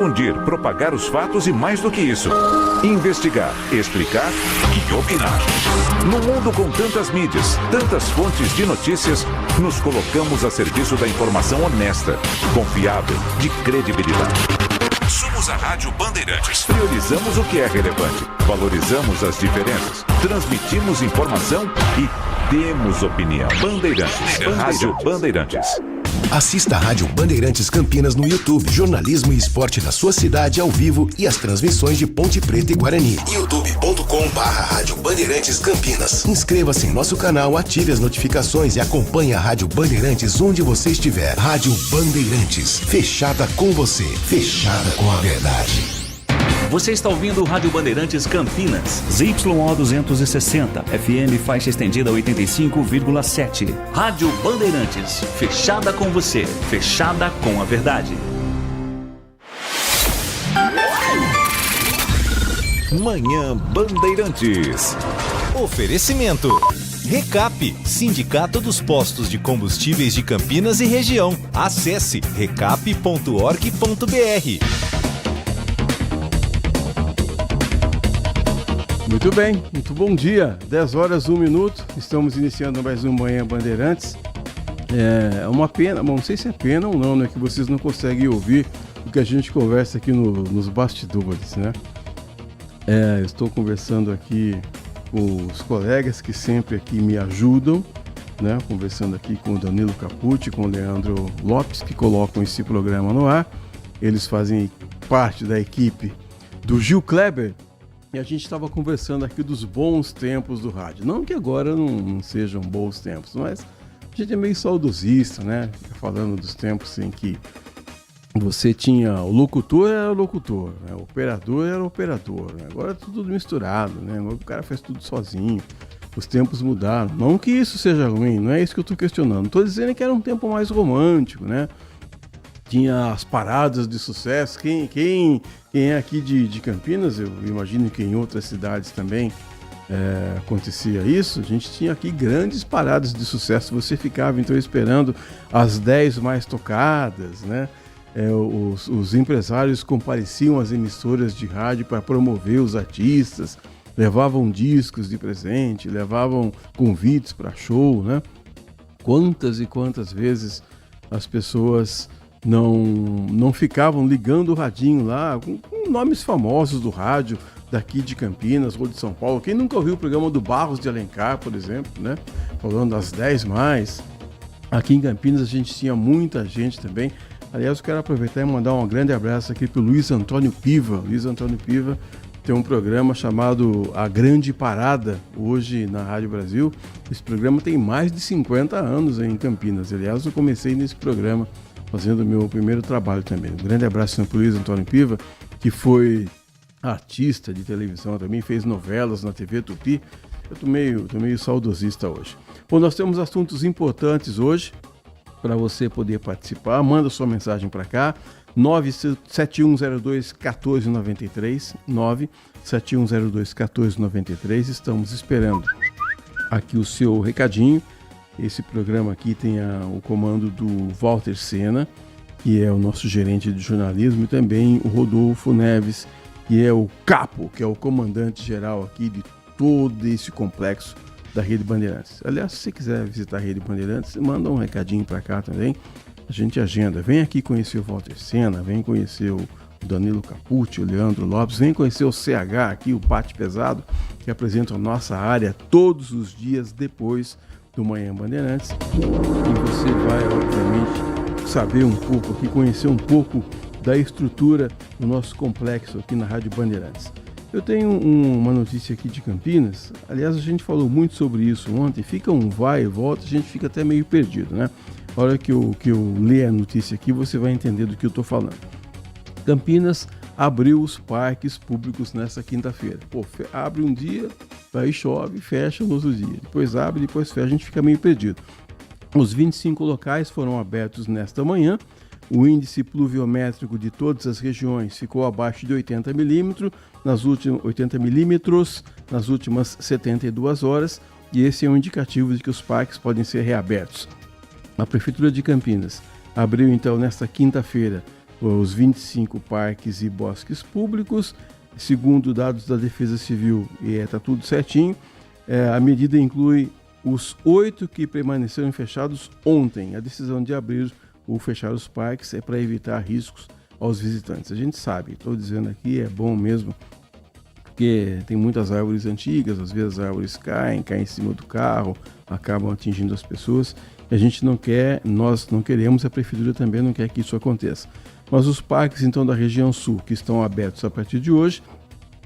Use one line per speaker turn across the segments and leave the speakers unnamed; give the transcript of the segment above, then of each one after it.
Difundir, propagar os fatos e mais do que isso, investigar, explicar e opinar. No mundo com tantas mídias, tantas fontes de notícias, nos colocamos a serviço da informação honesta, confiável, de credibilidade. Somos a Rádio Bandeirantes. Priorizamos o que é relevante, valorizamos as diferenças, transmitimos informação e temos opinião. Bandeirantes. Rádio Bandeirantes.
Assista a Rádio Bandeirantes Campinas no YouTube. Jornalismo e esporte da sua cidade ao vivo e as transmissões de Ponte Preta e Guarani. youtube.com/Rádio Bandeirantes Campinas. Inscreva-se em nosso canal, ative as notificações e acompanhe a Rádio Bandeirantes onde você estiver. Rádio Bandeirantes. Fechada com você. Fechada com a verdade.
Você está ouvindo o Rádio Bandeirantes Campinas. ZYO 260, FM faixa estendida 85,7. Rádio Bandeirantes, fechada com você, fechada com a verdade.
Manhã Bandeirantes.
Oferecimento. Recap, Sindicato dos Postos de Combustíveis de Campinas e Região. Acesse recap.org.br.
Muito bem, muito bom dia, 10 horas 1 minuto, estamos iniciando mais um Manhã Bandeirantes. É uma pena, bom, não sei se é pena ou não, né, que vocês não conseguem ouvir o que a gente conversa aqui nos bastidores, né? Eu estou conversando aqui com os colegas que sempre aqui me ajudam, né? Conversando aqui com o Danilo Capucci, com o Leandro Lopes, que colocam esse programa no ar. Eles fazem parte da equipe do Gil Kleber. E a gente estava conversando aqui dos bons tempos do rádio. Não que agora não sejam bons tempos, mas a gente é meio saudosista, né? Falando dos tempos em que você tinha o locutor era o locutor, né? O operador era o operador. Né? Agora é tudo misturado, né? Agora o cara faz tudo sozinho. Os tempos mudaram. Não que isso seja ruim, não é isso que eu estou questionando. Estou dizendo que era um tempo mais romântico, né? Tinha as paradas de sucesso. Quem é aqui de Campinas, eu imagino que em outras cidades também acontecia isso. A gente tinha aqui grandes paradas de sucesso. Você ficava então esperando as 10 mais tocadas, né? Os empresários compareciam às emissoras de rádio para promover os artistas, levavam discos de presente, levavam convites para show, né? Quantas e quantas vezes as pessoas não ficavam ligando o radinho lá com nomes famosos do rádio daqui de Campinas ou de São Paulo. Quem nunca ouviu o programa do Barros de Alencar, por exemplo, né? Falando das 10 mais. Aqui em Campinas a gente tinha muita gente também. Aliás, eu quero aproveitar e mandar um grande abraço aqui para o Luiz Antônio Piva. Luiz Antônio Piva tem um programa chamado A Grande Parada, hoje na Rádio Brasil. Esse programa tem mais de 50 anos em Campinas. Aliás, eu comecei nesse programa fazendo o meu primeiro trabalho também. Um grande abraço para o Luiz Antônio Piva, que foi artista de televisão também, fez novelas na TV Tupi. Eu tô meio saudosista hoje. Bom, nós temos assuntos importantes hoje para você poder participar. Manda sua mensagem para cá, 97102-1493, 97102-1493. Estamos esperando aqui o seu recadinho. Esse programa aqui tem o comando do Walter Sena, que é o nosso gerente de jornalismo, e também o Rodolfo Neves, que é o capo, que é o comandante geral aqui de todo esse complexo da Rede Bandeirantes. Aliás, se você quiser visitar a Rede Bandeirantes, manda um recadinho para cá também, a gente agenda. Vem aqui conhecer o Walter Sena, vem conhecer o Danilo Capucci, o Leandro Lopes, vem conhecer o CH aqui, o Bate Pesado, que apresenta a nossa área todos os dias depois do Manhã Bandeirantes. E você vai, obviamente, saber um pouco aqui, conhecer um pouco da estrutura do nosso complexo aqui na Rádio Bandeirantes. Eu tenho uma notícia aqui de Campinas. Aliás, a gente falou muito sobre isso ontem. Fica um vai e volta, a gente fica até meio perdido, né? A hora que eu ler a notícia aqui, você vai entender do que eu estou falando. Campinas abriu os parques públicos nessa quinta-feira. Abre um dia, aí chove, fecha no outro dia. Depois abre, depois fecha, a gente fica meio perdido. Os 25 locais foram abertos nesta manhã. O índice pluviométrico de todas as regiões ficou abaixo de 80 milímetros nas últimas 72 horas, e esse é um indicativo de que os parques podem ser reabertos. A Prefeitura de Campinas abriu então nesta quinta-feira os 25 parques e bosques públicos. Segundo dados da Defesa Civil, está tudo certinho, a medida inclui os 8 que permaneceram fechados ontem. A decisão de abrir ou fechar os parques é para evitar riscos aos visitantes. A gente sabe, estou dizendo aqui, é bom mesmo, porque tem muitas árvores antigas, às vezes as árvores caem em cima do carro, acabam atingindo as pessoas. A gente não quer, nós não queremos, a Prefeitura também não quer que isso aconteça. Mas os parques, então, da região sul, que estão abertos a partir de hoje,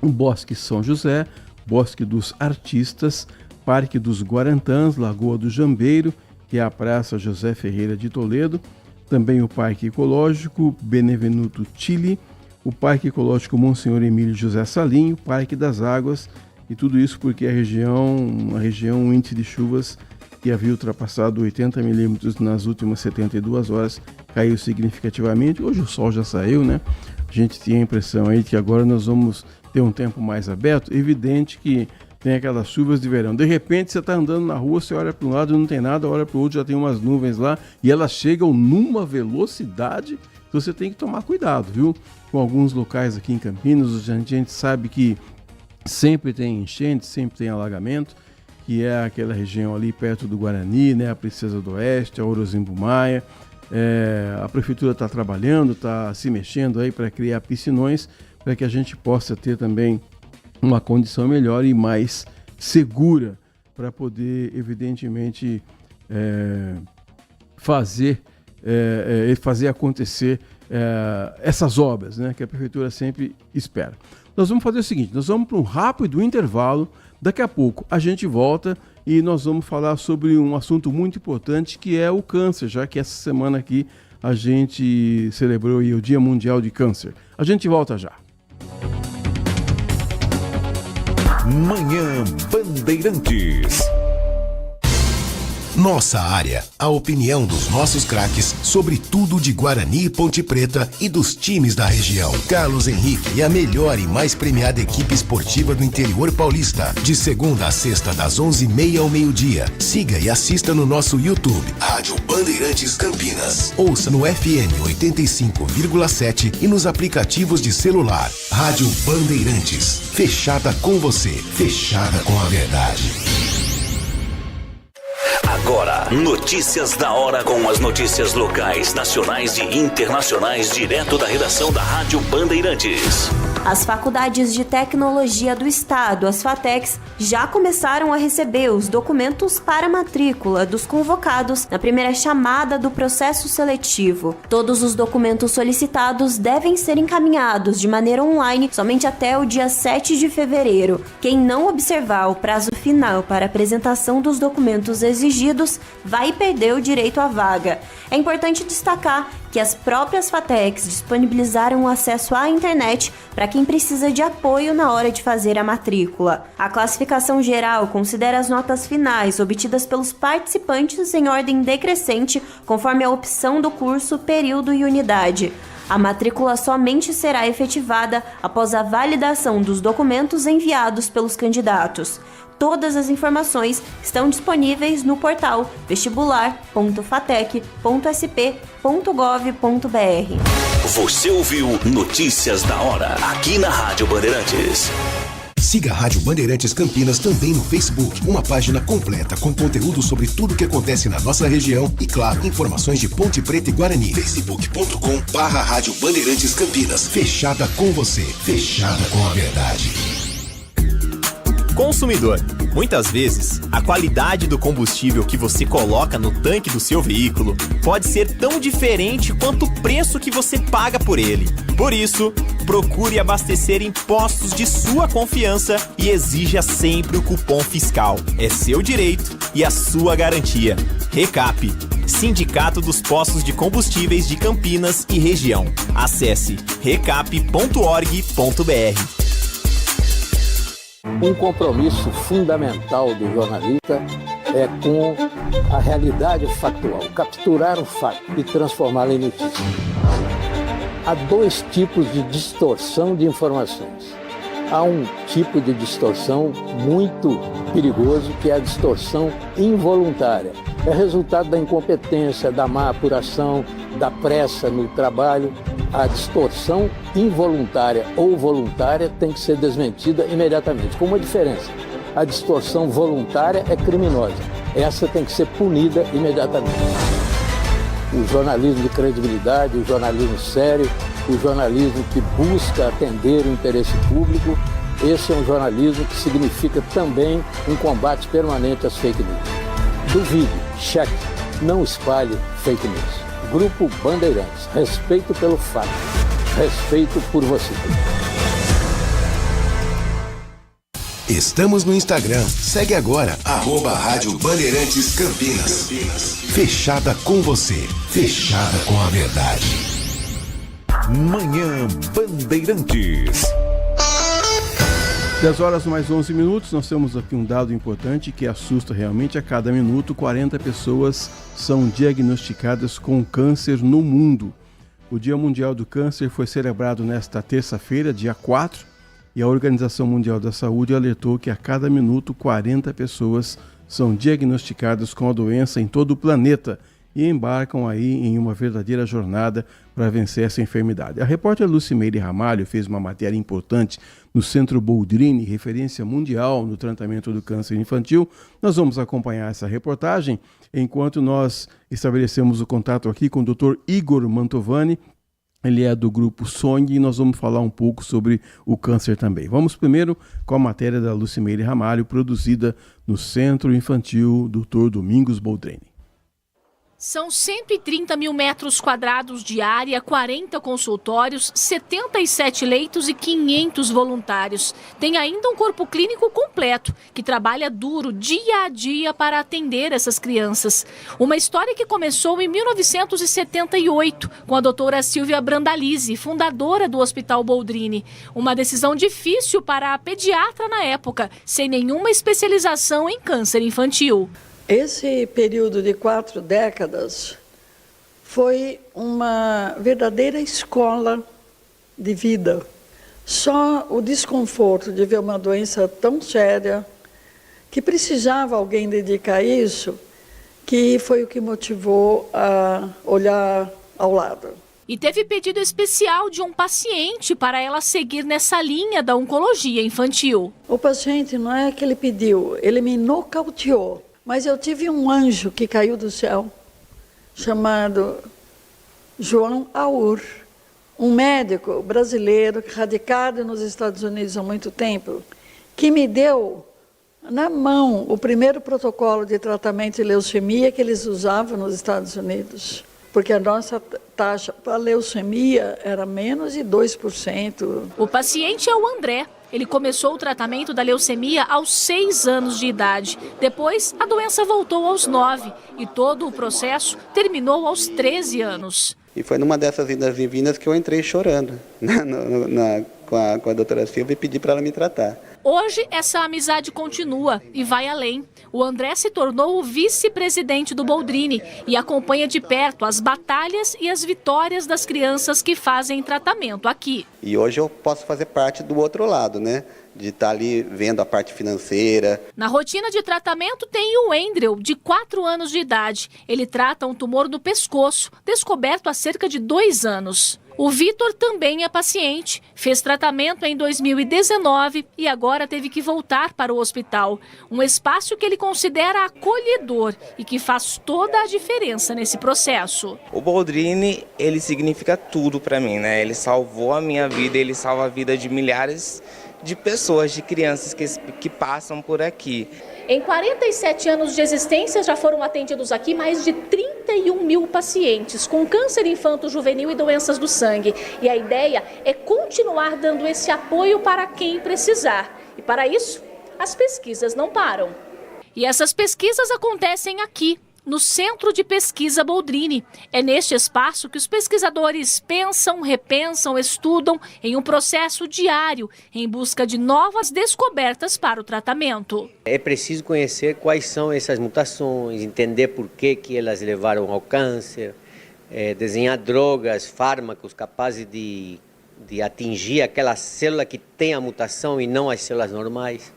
o Bosque São José, Bosque dos Artistas, Parque dos Guarantãs, Lagoa do Jambeiro, que é a Praça José Ferreira de Toledo, também o Parque Ecológico Benevenuto Chile, o Parque Ecológico Monsenhor Emílio José Salinho, Parque das Águas, e tudo isso porque a região, um índice de chuvas que havia ultrapassado 80 milímetros nas últimas 72 horas, caiu significativamente. Hoje o sol já saiu, né? A gente tinha a impressão aí que agora nós vamos ter um tempo mais aberto. Evidente que tem aquelas chuvas de verão. De repente você está andando na rua, você olha para um lado e não tem nada, olha para o outro, já tem umas nuvens lá, e elas chegam numa velocidade que você tem que tomar cuidado, viu? Com alguns locais aqui em Campinas, a gente sabe que sempre tem enchente, sempre tem alagamento, que é aquela região ali perto do Guarani, né? A Princesa do Oeste, a Orozimbo Maia. A Prefeitura está trabalhando, está se mexendo aí para criar piscinões, para que a gente possa ter também uma condição melhor e mais segura para poder, evidentemente, fazer acontecer essas obras, né, que a Prefeitura sempre espera. Nós vamos fazer o seguinte, nós vamos para um rápido intervalo, daqui a pouco a gente volta e nós vamos falar sobre um assunto muito importante que é o câncer, já que essa semana aqui a gente celebrou aí o Dia Mundial de Câncer. A gente volta já.
Manhã Bandeirantes.
Nossa área, a opinião dos nossos craques sobre tudo de Guarani e Ponte Preta e dos times da região. Carlos Henrique e a melhor e mais premiada equipe esportiva do interior paulista. De segunda a sexta, das 11h30 ao meio-dia. Siga e assista no nosso YouTube, Rádio Bandeirantes Campinas. Ouça no FM 85,7 e nos aplicativos de celular. Rádio Bandeirantes. Fechada com você. Fechada com a verdade.
Agora, notícias da hora com as notícias locais, nacionais e internacionais, direto da redação da Rádio Bandeirantes.
As faculdades de tecnologia do estado, as FATECs, já começaram a receber os documentos para matrícula dos convocados na primeira chamada do processo seletivo. Todos os documentos solicitados devem ser encaminhados de maneira online somente até o dia 7 de fevereiro. Quem não observar o prazo final para apresentação dos documentos exigidos vai perder o direito à vaga. É importante destacar que as próprias FATECs disponibilizaram o acesso à internet para quem precisa de apoio na hora de fazer a matrícula. A classificação geral considera as notas finais obtidas pelos participantes em ordem decrescente, conforme a opção do curso, período e unidade. A matrícula somente será efetivada após a validação dos documentos enviados pelos candidatos. Todas as informações estão disponíveis no portal vestibular.fatec.sp.gov.br.
Você ouviu Notícias da Hora, aqui na Rádio Bandeirantes.
Siga a Rádio Bandeirantes Campinas também no Facebook, uma página completa com conteúdo sobre tudo o que acontece na nossa região e, claro, informações de Ponte Preta e Guarani. facebook.com/Rádio Bandeirantes Campinas. Fechada com você, fechada com a verdade.
Consumidor. Muitas vezes, a qualidade do combustível que você coloca no tanque do seu veículo pode ser tão diferente quanto o preço que você paga por ele. Por isso, procure abastecer em postos de sua confiança e exija sempre o cupom fiscal. É seu direito e a sua garantia. Recap, Sindicato dos Postos de Combustíveis de Campinas e Região. Acesse recap.org.br.
Um compromisso fundamental do jornalista é com a realidade factual, capturar o fato e transformá-lo em notícia. Há dois tipos de distorção de informações. Há um tipo de distorção muito perigoso, que é a distorção involuntária. É resultado da incompetência, da má apuração, da pressa no trabalho. A distorção involuntária ou voluntária tem que ser desmentida imediatamente, com uma diferença. A distorção voluntária é criminosa. Essa tem que ser punida imediatamente. O jornalismo de credibilidade, o jornalismo sério, o jornalismo que busca atender o interesse público, esse é um jornalismo que significa também um combate permanente às fake news. Duvide, cheque, não espalhe fake news. Grupo Bandeirantes, respeito pelo fato, respeito por você.
Estamos no Instagram. Segue agora, @Rádio Bandeirantes Campinas. Fechada com você, fechada com a verdade.
Manhã Bandeirantes.
10 horas mais 11 minutos, nós temos aqui um dado importante que assusta realmente. A cada minuto, 40 pessoas são diagnosticadas com câncer no mundo. O Dia Mundial do Câncer foi celebrado nesta terça-feira, dia 4, e a Organização Mundial da Saúde alertou que a cada minuto, 40 pessoas são diagnosticadas com a doença em todo o planeta e embarcam aí em uma verdadeira jornada para vencer essa enfermidade. A repórter Lucimeire Ramalho fez uma matéria importante no Centro Boldrini, referência mundial no tratamento do câncer infantil. Nós vamos acompanhar essa reportagem enquanto nós estabelecemos o contato aqui com o Dr. Igor Mantovani. Ele é do grupo Sonhe e nós vamos falar um pouco sobre o câncer também. Vamos primeiro com a matéria da Lucimeire Ramalho, produzida no Centro Infantil Dr. Domingos Boldrini.
São 130 mil metros quadrados de área, 40 consultórios, 77 leitos e 500 voluntários. Tem ainda um corpo clínico completo, que trabalha duro dia a dia para atender essas crianças. Uma história que começou em 1978, com a doutora Silvia Brandalize, fundadora do Hospital Boldrini. Uma decisão difícil para a pediatra na época, sem nenhuma especialização em câncer infantil.
Esse período de 4 décadas foi uma verdadeira escola de vida. Só o desconforto de ver uma doença tão séria, que precisava alguém dedicar isso, que foi o que motivou a olhar ao lado.
E teve pedido especial de um paciente para ela seguir nessa linha da oncologia infantil.
O paciente não é que ele pediu, ele me nocauteou. Mas eu tive um anjo que caiu do céu, chamado João Aur, um médico brasileiro radicado nos Estados Unidos há muito tempo, que me deu na mão o primeiro protocolo de tratamento de leucemia que eles usavam nos Estados Unidos. Porque a nossa taxa para leucemia era menos de 2%.
O paciente é o André. Ele começou o tratamento da leucemia aos 6 anos de idade. Depois, a doença voltou aos 9 e todo o processo terminou aos 13 anos.
E foi numa dessas idas e vindas que eu entrei chorando com a doutora Silvia e pedi para ela me tratar.
Hoje, essa amizade continua e vai além. O André se tornou o vice-presidente do Boldrini e acompanha de perto as batalhas e as vitórias das crianças que fazem tratamento aqui.
E hoje eu posso fazer parte do outro lado, né? De estar ali vendo a parte financeira.
Na rotina de tratamento tem o Andrew, de 4 anos de idade. Ele trata um tumor no pescoço, descoberto há cerca de 2 anos. O Vitor também é paciente, fez tratamento em 2019 e agora teve que voltar para o hospital. Um espaço que ele considera acolhedor e que faz toda a diferença nesse processo.
O Boldrini, ele significa tudo para mim, né? Ele salvou a minha vida, ele salva a vida de milhares de pessoas, de crianças que passam por aqui.
Em 47 anos de existência, já foram atendidos aqui mais de 31 mil pacientes com câncer infanto-juvenil e doenças do sangue. E a ideia é continuar dando esse apoio para quem precisar. E para isso, as pesquisas não param. E essas pesquisas acontecem aqui, no Centro de Pesquisa Boldrini. É neste espaço que os pesquisadores pensam, repensam, estudam em um processo diário em busca de novas descobertas para o tratamento.
É preciso conhecer quais são essas mutações, entender por que elas levaram ao câncer, desenhar drogas, fármacos capazes de de atingir aquela célula que tem a mutação e não as células normais.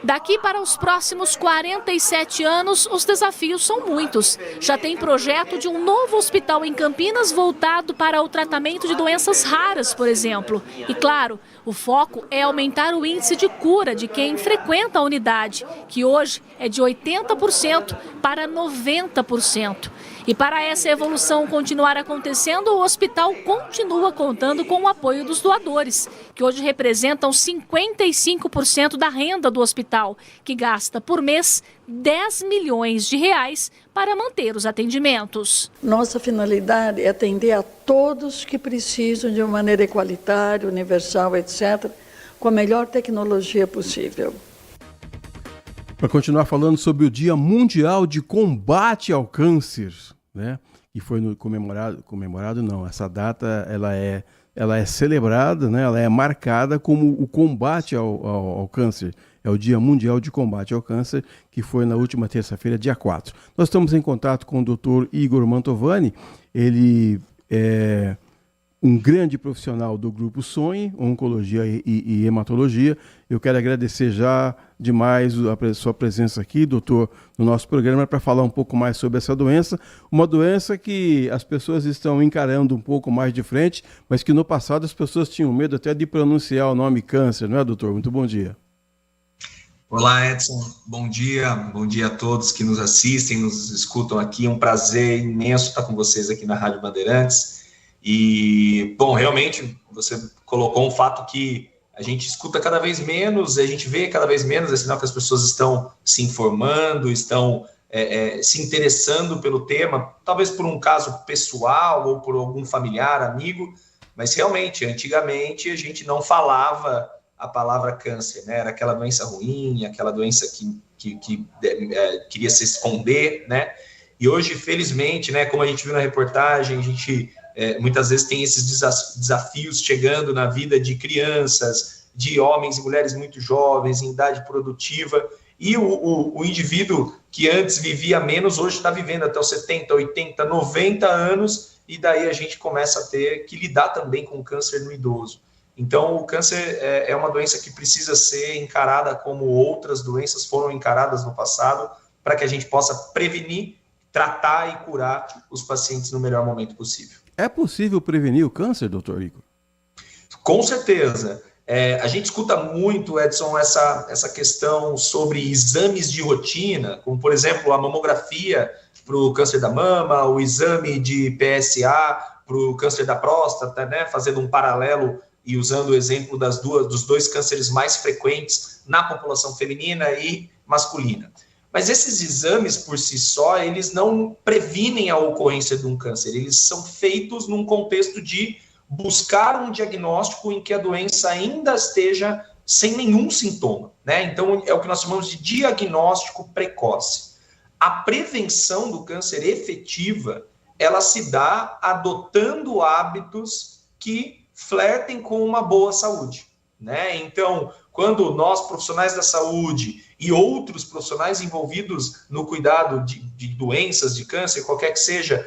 Daqui para os próximos 47 anos, os desafios são muitos. Já tem projeto de um novo hospital em Campinas voltado para o tratamento de doenças raras, por exemplo. E claro, o foco é aumentar o índice de cura de quem frequenta a unidade, que hoje é de 80% para 90%. E para essa evolução continuar acontecendo, o hospital continua contando com o apoio dos doadores, que hoje representam 55% da renda do hospital, que gasta por mês 10 milhões de reais para manter os atendimentos.
Nossa finalidade é atender a todos que precisam de uma maneira igualitária, universal, etc., com a melhor tecnologia possível.
Para continuar falando sobre o Dia Mundial de Combate ao Câncer, né? Que foi comemorado não, essa data ela é celebrada, né? Ela é marcada como o combate ao câncer. É o Dia Mundial de Combate ao Câncer, que foi na última terça-feira, dia 4. Nós estamos em contato com o Dr. Igor Mantovani. Ele é um grande profissional do Grupo Sonhe, Oncologia e Hematologia. Eu quero agradecer já demais a sua presença aqui, doutor, no nosso programa, para falar um pouco mais sobre essa doença. Uma doença que as pessoas estão encarando um pouco mais de frente, mas que no passado as pessoas tinham medo até de pronunciar o nome câncer, não é, doutor? Muito bom dia.
Olá, Edson. Bom dia a todos que nos assistem, nos escutam aqui. É um prazer imenso estar com vocês aqui na Rádio Bandeirantes. E, bom, realmente, você colocou um fato que a gente escuta cada vez menos, a gente vê cada vez menos, é sinal que as pessoas estão se informando, estão se interessando pelo tema, talvez por um caso pessoal ou por algum familiar, amigo, mas realmente, antigamente, a gente não falava a palavra câncer, né? Era aquela doença ruim, aquela doença que queria se esconder, né? E hoje, felizmente, né, como a gente viu na reportagem, a gente muitas vezes tem esses desafios chegando na vida de crianças, de homens e mulheres muito jovens, em idade produtiva, e o indivíduo que antes vivia menos, hoje está vivendo até os 70, 80, 90 anos, e daí a gente começa a ter que lidar também com o câncer no idoso. Então, o câncer é uma doença que precisa ser encarada como outras doenças foram encaradas no passado, para que a gente possa prevenir, tratar e curar os pacientes no melhor momento possível.
É possível prevenir o câncer, doutor Igor?
Com certeza. A gente escuta muito, Edson, essa questão sobre exames de rotina, como, por exemplo, a mamografia para o câncer da mama, o exame de PSA para o câncer da próstata, né, fazendo um paralelo e usando o exemplo dos dois cânceres mais frequentes na população feminina e masculina. Mas esses exames, por si só, eles não previnem a ocorrência de um câncer. Eles são feitos num contexto de buscar um diagnóstico em que a doença ainda esteja sem nenhum sintoma, né? Então, é o que nós chamamos de diagnóstico precoce. A prevenção do câncer efetiva, ela se dá adotando hábitos que flertem com uma boa saúde, né? Então, quando nós, profissionais da saúde e outros profissionais envolvidos no cuidado de doenças, de câncer, qualquer que seja,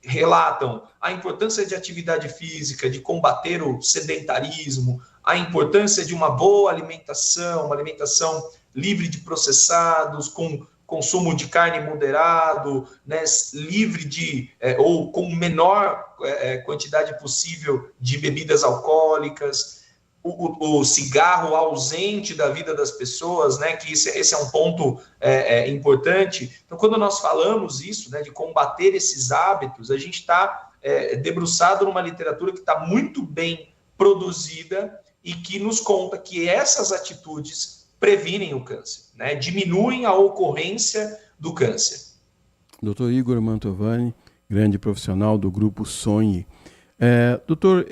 relatam a importância de atividade física, de combater o sedentarismo, a importância de uma boa alimentação, uma alimentação livre de processados, com consumo de carne moderado, né, livre de, ou com menor quantidade possível de bebidas alcoólicas, o cigarro ausente da vida das pessoas, né, que esse é um ponto importante. Então, quando nós falamos isso, né, de combater esses hábitos, a gente está debruçado numa literatura que está muito bem produzida e que nos conta que essas atitudes previnem o câncer, né, diminuem a ocorrência do câncer.
Dr. Igor Mantovani, grande profissional do Grupo Sonhe. Doutor,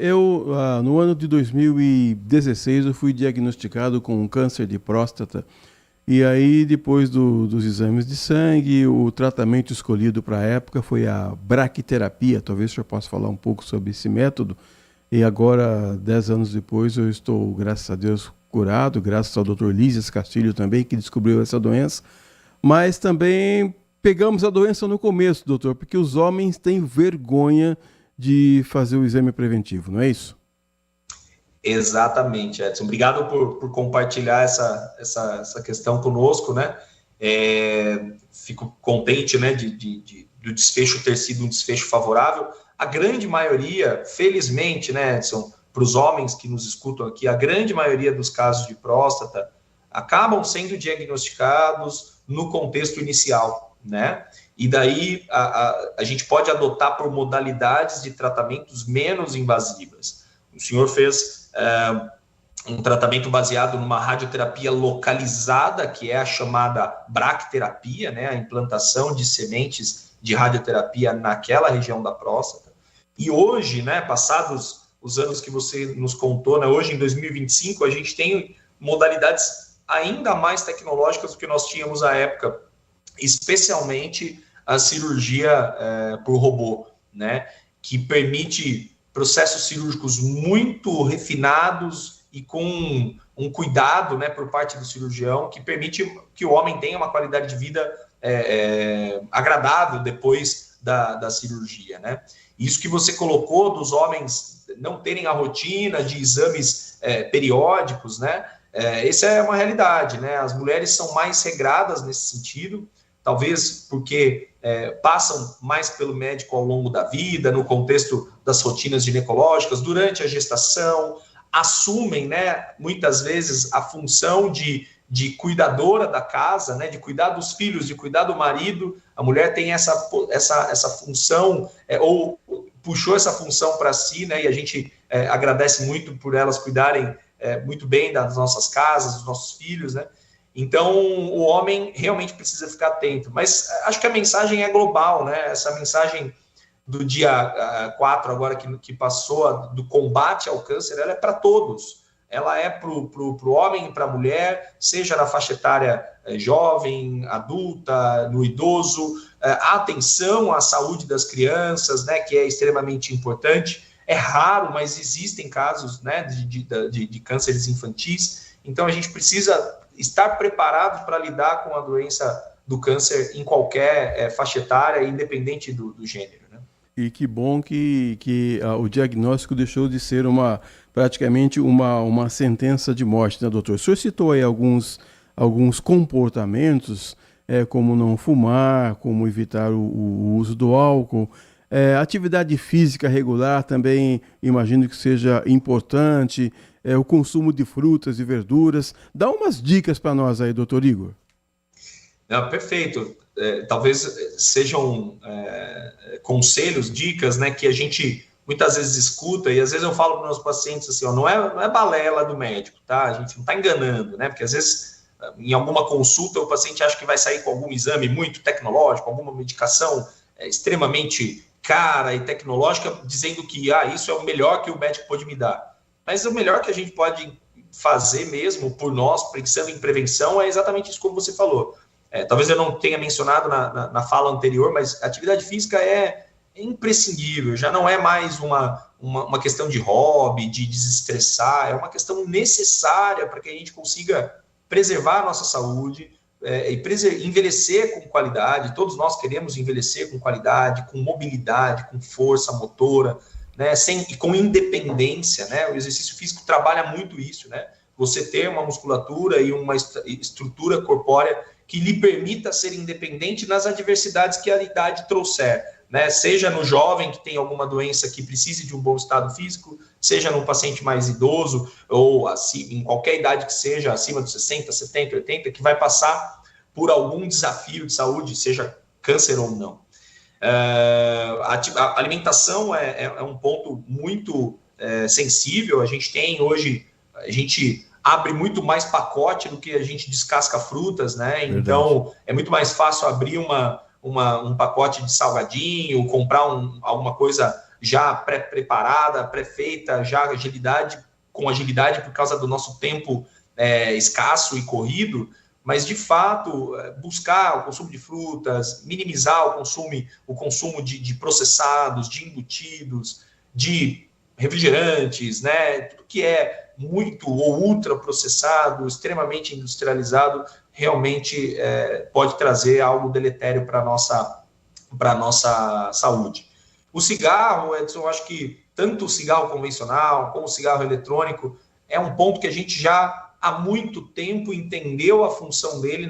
no ano de 2016 eu fui diagnosticado com um câncer de próstata e aí depois dos exames de sangue, o tratamento escolhido para a época foi a braquiterapia. Talvez o senhor possa falar um pouco sobre esse método. E agora, 10 anos depois, eu estou, graças a Deus, curado, graças ao Dr. Lísias Castilho também, que descobriu essa doença. Mas também pegamos a doença no começo, doutor, porque os homens têm vergonha de fazer o exame preventivo, não é isso?
Exatamente, Edson. Obrigado por compartilhar essa questão conosco, né? Fico contente, né, do desfecho ter sido um desfecho favorável. A grande maioria, felizmente, né, Edson, para os homens que nos escutam aqui, a grande maioria dos casos de próstata acabam sendo diagnosticados no contexto inicial, né? E daí a gente pode adotar por modalidades de tratamentos menos invasivas. O senhor fez um tratamento baseado numa radioterapia localizada, que é a chamada bracterapia, né, a implantação de sementes de radioterapia naquela região da próstata. E hoje, né, passados os anos que você nos contou, né, hoje em 2025, a gente tem modalidades ainda mais tecnológicas do que nós tínhamos à época, especialmente a cirurgia por robô, né, que permite processos cirúrgicos muito refinados e com um cuidado, né, por parte do cirurgião, que permite que o homem tenha uma qualidade de vida agradável depois da cirurgia, né? Isso que você colocou dos homens não terem a rotina de exames periódicos, né? Essa é uma realidade, né? As mulheres são mais regradas nesse sentido, talvez porque passam mais pelo médico ao longo da vida, no contexto das rotinas ginecológicas, durante a gestação, assumem, né, muitas vezes a função de cuidadora da casa, né, de cuidar dos filhos, de cuidar do marido. A mulher tem essa função, ou puxou essa função para si, né, e a gente agradece muito por elas cuidarem muito bem das nossas casas, dos nossos filhos, né. Então, o homem realmente precisa ficar atento. Mas acho que a mensagem é global, né? Essa mensagem do dia 4 agora que passou, do combate ao câncer, ela é para todos. Ela é para o homem e para a mulher, seja na faixa etária jovem, adulta, no idoso. A atenção à saúde das crianças, né, que é extremamente importante. É raro, mas existem casos, né, de cânceres infantis. Então, a gente precisa estar preparado para lidar com a doença do câncer em qualquer faixa etária, independente do gênero, né?
E que bom que o diagnóstico deixou de ser praticamente uma sentença de morte, né, doutor? O senhor citou aí alguns comportamentos, como não fumar, como evitar o uso do álcool. Atividade física regular também, imagino que seja importante. O consumo de frutas e verduras. Dá umas dicas para nós aí, doutor Igor.
Perfeito. Talvez sejam conselhos, dicas, né, que a gente muitas vezes escuta, e às vezes eu falo para os meus pacientes assim, não é balela do médico, tá? A gente não está enganando, né? Porque às vezes em alguma consulta o paciente acha que vai sair com algum exame muito tecnológico, alguma medicação extremamente cara e tecnológica, dizendo que isso é o melhor que o médico pode me dar. Mas o melhor que a gente pode fazer mesmo por nós, pensando em prevenção, é exatamente isso como você falou. Talvez eu não tenha mencionado na fala anterior, mas a atividade física é imprescindível, já não é mais uma questão de hobby, de desestressar, é uma questão necessária para que a gente consiga preservar a nossa saúde e envelhecer com qualidade. Todos nós queremos envelhecer com qualidade, com mobilidade, com força motora, né, e com independência, né? O exercício físico trabalha muito isso, né? Você ter uma musculatura e uma estrutura corpórea que lhe permita ser independente nas adversidades que a idade trouxer, né? Seja no jovem que tem alguma doença que precise de um bom estado físico, seja no paciente mais idoso, ou assim, em qualquer idade que seja, acima dos 60, 70, 80, que vai passar por algum desafio de saúde, seja câncer ou não. A alimentação é um ponto muito sensível. A gente tem hoje, a gente abre muito mais pacote do que a gente descasca frutas, né? Verdade. Então é muito mais fácil abrir um pacote de salgadinho, comprar alguma coisa já pré-preparada, pré-feita, com agilidade por causa do nosso tempo escasso e corrido. Mas, de fato, buscar o consumo de frutas, minimizar o consumo de processados, de embutidos, de refrigerantes, né? Tudo que é muito ou ultra processado, extremamente industrializado, realmente pode trazer algo deletério para a nossa saúde. O cigarro, Edson, eu acho que tanto o cigarro convencional como o cigarro eletrônico, é um ponto que a gente já há muito tempo entendeu a função dele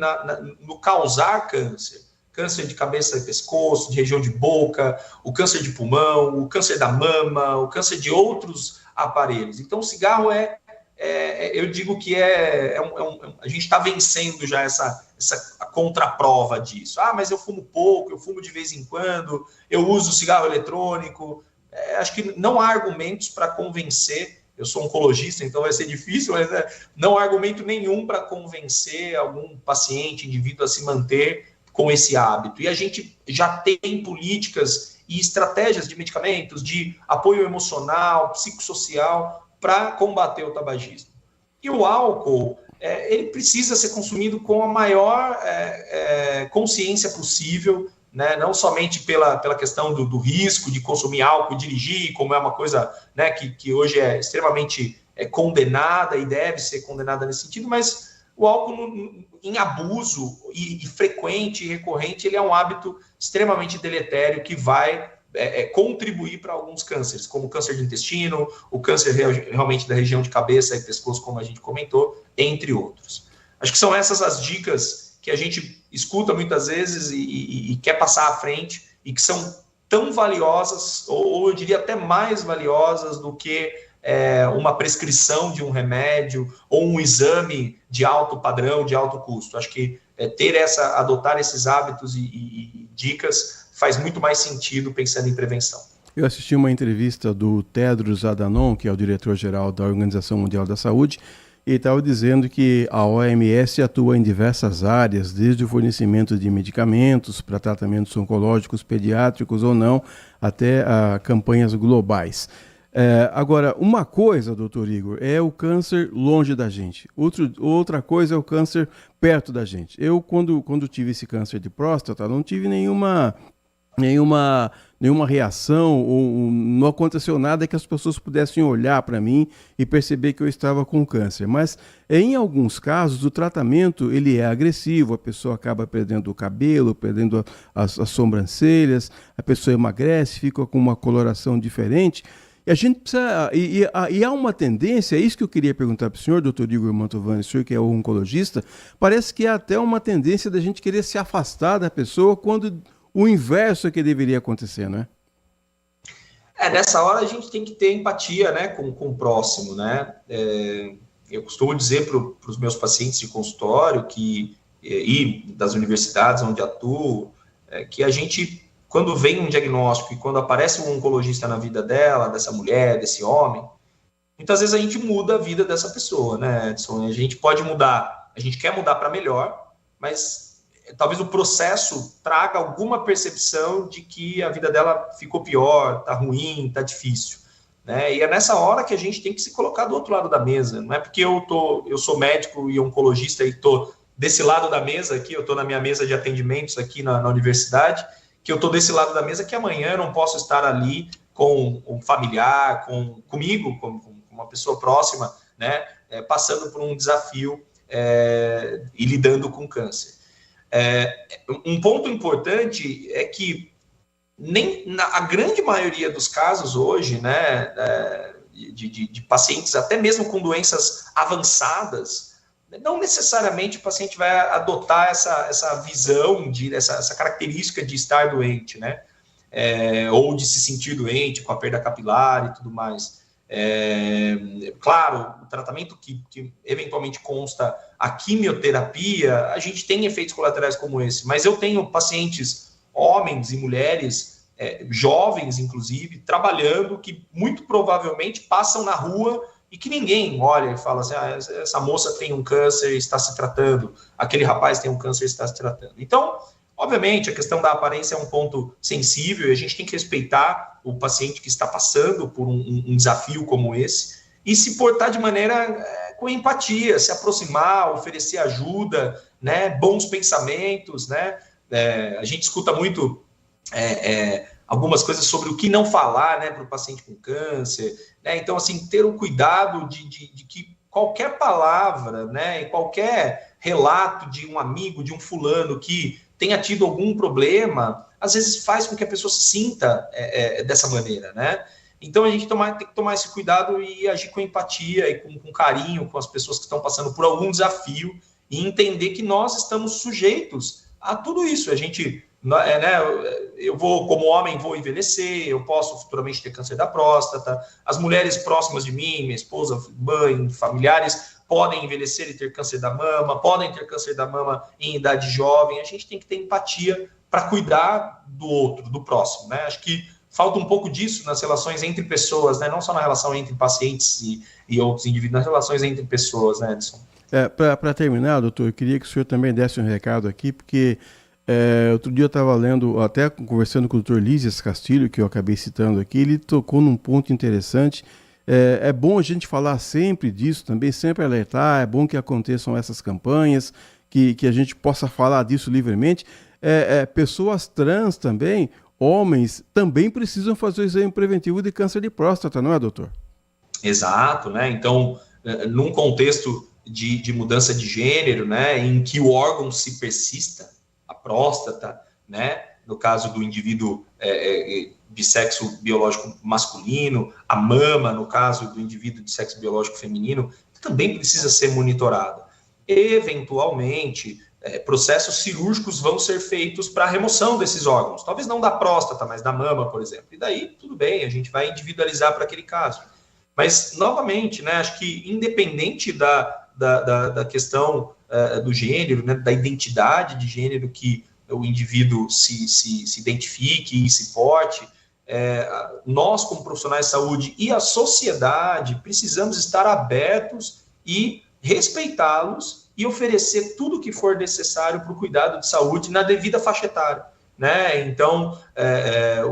no causar câncer. Câncer de cabeça e pescoço, de região de boca, o câncer de pulmão, o câncer da mama, o câncer de outros aparelhos. Então, o cigarro eu digo que a gente está vencendo já essa contraprova disso. Mas eu fumo pouco, eu fumo de vez em quando, eu uso cigarro eletrônico. Acho que não há argumentos para convencer. Eu sou oncologista, então vai ser difícil, mas não há argumento nenhum para convencer algum paciente, indivíduo a se manter com esse hábito. E a gente já tem políticas e estratégias de medicamentos, de apoio emocional, psicossocial, para combater o tabagismo. E o álcool, ele precisa ser consumido com a maior consciência possível, né? Não somente pela questão do risco de consumir álcool e dirigir, como é uma coisa, né, que hoje é extremamente condenada e deve ser condenada nesse sentido, mas o álcool em abuso e frequente e recorrente, ele é um hábito extremamente deletério que vai contribuir para alguns cânceres, como o câncer de intestino, o câncer realmente da região de cabeça e pescoço, como a gente comentou, entre outros. Acho que são essas as dicas que a gente escuta muitas vezes e quer passar à frente, e que são tão valiosas, ou eu diria até mais valiosas do que uma prescrição de um remédio ou um exame de alto padrão, de alto custo. Acho que adotar esses hábitos e dicas faz muito mais sentido pensando em prevenção.
Eu assisti uma entrevista do Tedros Adhanom, que é o diretor-geral da Organização Mundial da Saúde, e estava dizendo que a OMS atua em diversas áreas, desde o fornecimento de medicamentos para tratamentos oncológicos, pediátricos ou não, até campanhas globais. Agora, uma coisa, doutor Igor, é o câncer longe da gente. Outra coisa é o câncer perto da gente. Eu, quando tive esse câncer de próstata, não tive nenhuma reação, ou não aconteceu nada que as pessoas pudessem olhar para mim e perceber que eu estava com câncer. Mas em alguns casos o tratamento ele é agressivo, a pessoa acaba perdendo o cabelo, perdendo as sobrancelhas, a pessoa emagrece, fica com uma coloração diferente. E a gente precisa, e há uma tendência, é isso que eu queria perguntar para o senhor, doutor Igor Mantovani, o senhor que é o oncologista, parece que há até uma tendência da gente querer se afastar da pessoa quando o inverso é que deveria acontecer, né?
Nessa hora a gente tem que ter empatia, né, com o próximo, né? Eu costumo dizer para os meus pacientes de consultório e das universidades onde atuo, que a gente, quando vem um diagnóstico e quando aparece um oncologista na vida dela, dessa mulher, desse homem, muitas vezes a gente muda a vida dessa pessoa, né, Edson? A gente pode mudar, a gente quer mudar para melhor, mas talvez o processo traga alguma percepção de que a vida dela ficou pior, tá ruim, tá difícil, né? E é nessa hora que a gente tem que se colocar do outro lado da mesa. Não é porque eu sou médico e oncologista e tô desse lado da mesa aqui, eu tô na minha mesa de atendimentos aqui na universidade, que eu tô desse lado da mesa que amanhã eu não posso estar ali com um familiar, comigo, com uma pessoa próxima, né? Passando por um desafio e lidando com câncer. Um ponto importante é que a grande maioria dos casos hoje, né, de pacientes até mesmo com doenças avançadas, não necessariamente o paciente vai adotar essa visão, essa característica de estar doente, né, ou de se sentir doente com a perda capilar e tudo mais. Claro, o tratamento que eventualmente consta a quimioterapia, a gente tem efeitos colaterais como esse, mas eu tenho pacientes, homens e mulheres, jovens inclusive, trabalhando, que muito provavelmente passam na rua e que ninguém olha e fala assim, essa moça tem um câncer e está se tratando, aquele rapaz tem um câncer e está se tratando. Então, obviamente, a questão da aparência é um ponto sensível e a gente tem que respeitar o paciente que está passando por um desafio como esse e se portar de maneira com empatia, se aproximar, oferecer ajuda, né, bons pensamentos, né? A gente escuta muito algumas coisas sobre o que não falar, né, para o paciente com câncer, né? Então, assim, ter o cuidado de que qualquer palavra, né, e qualquer relato de um amigo, de um fulano que tenha tido algum problema, às vezes faz com que a pessoa se sinta dessa maneira, né? Então a gente tem que tomar esse cuidado e agir com empatia e com carinho com as pessoas que estão passando por algum desafio e entender que nós estamos sujeitos a tudo isso. A gente, eu como homem, vou envelhecer, eu posso futuramente ter câncer da próstata, as mulheres próximas de mim, minha esposa, mãe, familiares, podem envelhecer e ter câncer da mama, podem ter câncer da mama em idade jovem. A gente tem que ter empatia para cuidar do outro, do próximo, né? Acho que falta um pouco disso nas relações entre pessoas, né? Não só na relação entre pacientes e outros indivíduos, nas relações entre pessoas, né, Edson?
Para terminar, doutor, eu queria que o senhor também desse um recado aqui, porque outro dia eu estava lendo, até conversando com o doutor Lísias Castilho, que eu acabei citando aqui, ele tocou num ponto interessante. É bom a gente falar sempre disso também, sempre alertar, é bom que aconteçam essas campanhas, que a gente possa falar disso livremente. Pessoas trans também, homens, também precisam fazer o exame preventivo de câncer de próstata, não é, doutor?
Exato, né? Então, num contexto de mudança de gênero, né, em que o órgão se persista, a próstata, né, no caso do indivíduo de sexo biológico masculino, a mama, no caso do indivíduo de sexo biológico feminino, também precisa ser monitorado. Eventualmente, processos cirúrgicos vão ser feitos para a remoção desses órgãos, talvez não da próstata, mas da mama, por exemplo. E daí, tudo bem, a gente vai individualizar para aquele caso. Mas, novamente, né, acho que independente da questão do gênero, né, da identidade de gênero que o indivíduo se identifique e se porte, nós, como profissionais de saúde e a sociedade, precisamos estar abertos e respeitá-los e oferecer tudo o que for necessário para o cuidado de saúde na devida faixa etária, né? Então,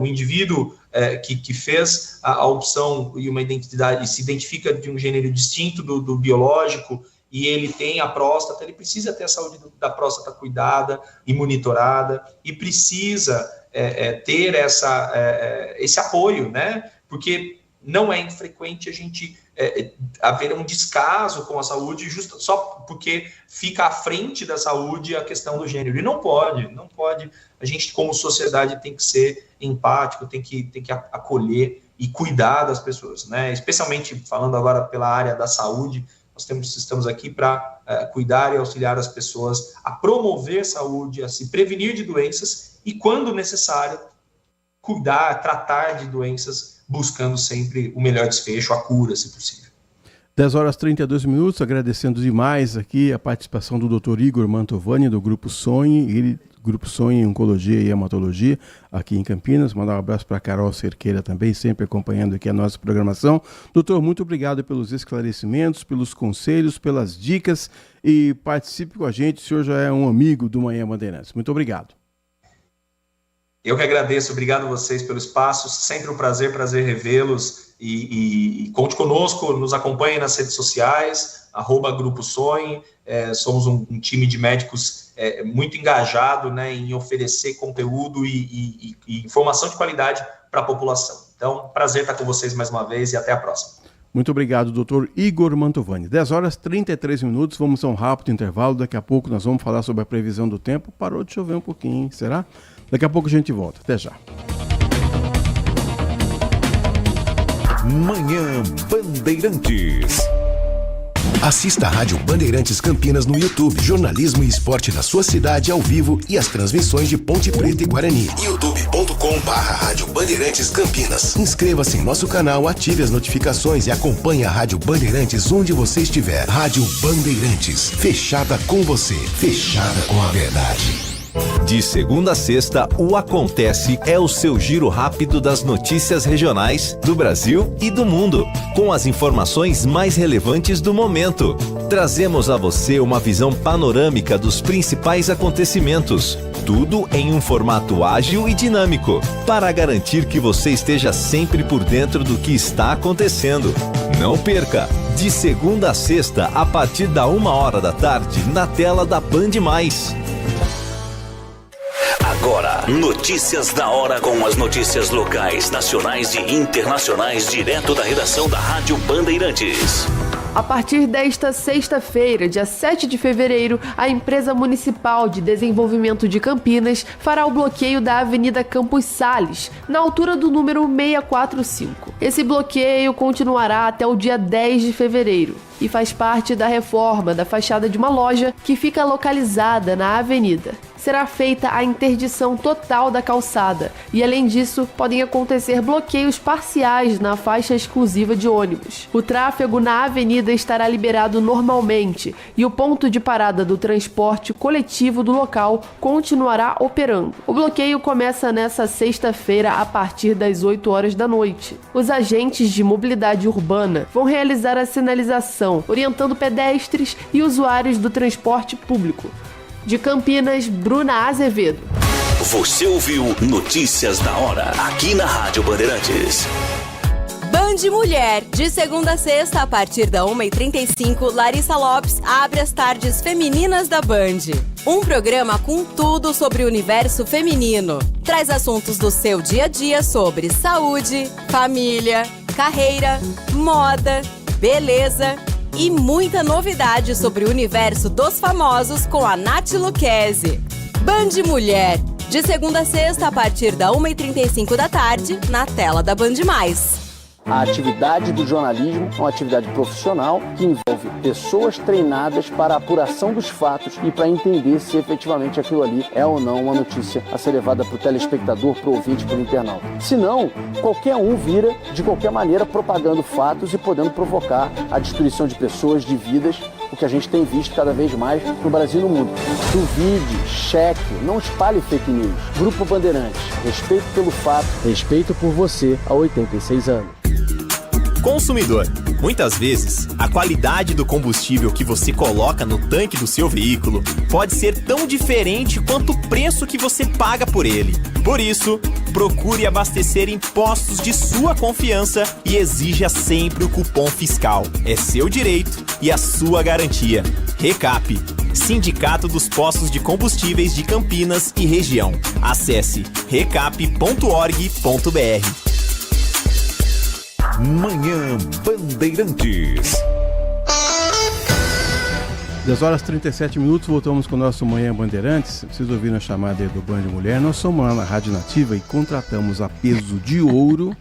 o indivíduo que fez a opção e uma identidade, se identifica de um gênero distinto do biológico, e ele tem a próstata, ele precisa ter a saúde da próstata cuidada e monitorada, e precisa ter esse apoio, né? Porque não é infrequente a gente haver um descaso com a saúde justo só porque fica à frente da saúde a questão do gênero. E não pode. A gente, como sociedade, tem que ser empático, tem que acolher e cuidar das pessoas, né? Especialmente falando agora pela área da saúde, nós estamos aqui para cuidar e auxiliar as pessoas a promover saúde, a se prevenir de doenças e, quando necessário, cuidar, tratar de doenças, buscando sempre o melhor desfecho, a cura, se possível.
10h32, agradecendo demais aqui a participação do Dr. Igor Mantovani, do Grupo Sonhe, Grupo Sonhe em Oncologia e Hematologia, aqui em Campinas. Mandar um abraço para a Carol Cerqueira também, sempre acompanhando aqui a nossa programação. Doutor, muito obrigado pelos esclarecimentos, pelos conselhos, pelas dicas, e participe com a gente. O senhor já é um amigo do Manhã Bandeirantes. Muito obrigado.
Eu que agradeço, obrigado a vocês pelo espaço, sempre um prazer revê-los, e conte conosco, nos acompanhe nas redes sociais, @Grupo Sonhe. Somos um time de médicos muito engajado, né, em oferecer conteúdo e informação de qualidade para a população. Então, prazer estar com vocês mais uma vez e até a próxima.
Muito obrigado, doutor Igor Mantovani. 10h33, vamos a um rápido intervalo. Daqui a pouco nós vamos falar sobre a previsão do tempo. Parou de chover um pouquinho, hein? Será? Daqui a pouco a gente volta. Até já.
Manhã Bandeirantes.
Assista a Rádio Bandeirantes Campinas no YouTube. Jornalismo e esporte da sua cidade ao vivo e as transmissões de Ponte Preta e Guarani. youtube.com/Rádio Bandeirantes Campinas. Inscreva-se em nosso canal, ative as notificações e acompanhe a Rádio Bandeirantes onde você estiver. Rádio Bandeirantes, fechada com você, fechada com a verdade.
De segunda a sexta, o Acontece é o seu giro rápido das notícias regionais do Brasil e do mundo, com as informações mais relevantes do momento. Trazemos a você uma visão panorâmica dos principais acontecimentos, tudo em um formato ágil e dinâmico, para garantir que você esteja sempre por dentro do que está acontecendo. Não perca! De segunda a sexta, a partir da 13h, na tela da Band+.
Agora, notícias da hora com as notícias locais, nacionais e internacionais, direto da redação da Rádio Bandeirantes.
A partir desta sexta-feira, dia 7 de fevereiro, a Empresa Municipal de Desenvolvimento de Campinas fará o bloqueio da Avenida Campos Sales, na altura do número 645. Esse bloqueio continuará até o dia 10 de fevereiro e faz parte da reforma da fachada de uma loja que fica localizada na avenida. Será feita a interdição total da calçada e, além disso, podem acontecer bloqueios parciais na faixa exclusiva de ônibus. O tráfego na avenida estará liberado normalmente e o ponto de parada do transporte coletivo do local continuará operando. O bloqueio começa nesta sexta-feira a partir das 8 horas da noite. Os agentes de mobilidade urbana vão realizar a sinalização, orientando pedestres e usuários do transporte público. De Campinas, Bruna Azevedo.
Você ouviu Notícias da Hora, aqui na Rádio Bandeirantes.
Band Mulher, de segunda a sexta, a partir da 1h35, Larissa Lopes abre as tardes femininas da Band. Um programa com tudo sobre o universo feminino. Traz assuntos do seu dia a dia sobre saúde, família, carreira, moda, beleza e muita novidade sobre o universo dos famosos com a Nath Lucchesi. Band Mulher, de segunda a sexta, a partir da 1h35 da tarde, na tela da Band+.
A atividade do jornalismo é uma atividade profissional que envolve pessoas treinadas para a apuração dos fatos e para entender se efetivamente aquilo ali é ou não uma notícia a ser levada para o telespectador, para o ouvinte, para o internauta. Senão, qualquer um vira, de qualquer maneira, propagando fatos e podendo provocar a destruição de pessoas, de vidas, o que a gente tem visto cada vez mais no Brasil e no mundo. Duvide, cheque, não espalhe fake news. Grupo Bandeirantes, respeito pelo fato, respeito por você há 86 anos.
Consumidor. Muitas vezes, a qualidade do combustível que você coloca no tanque do seu veículo pode ser tão diferente quanto o preço que você paga por ele. Por isso, procure abastecer em postos de sua confiança e exija sempre o cupom fiscal. É seu direito e a sua garantia. Recap, Sindicato dos Postos de Combustíveis de Campinas e Região. Acesse recap.org.br.
Manhã Bandeirantes.
10h37, voltamos com o nosso Manhã Bandeirantes. Vocês ouviram a chamada aí do Band Mulher. Nós somos lá na Rádio Nativa e contratamos a peso de ouro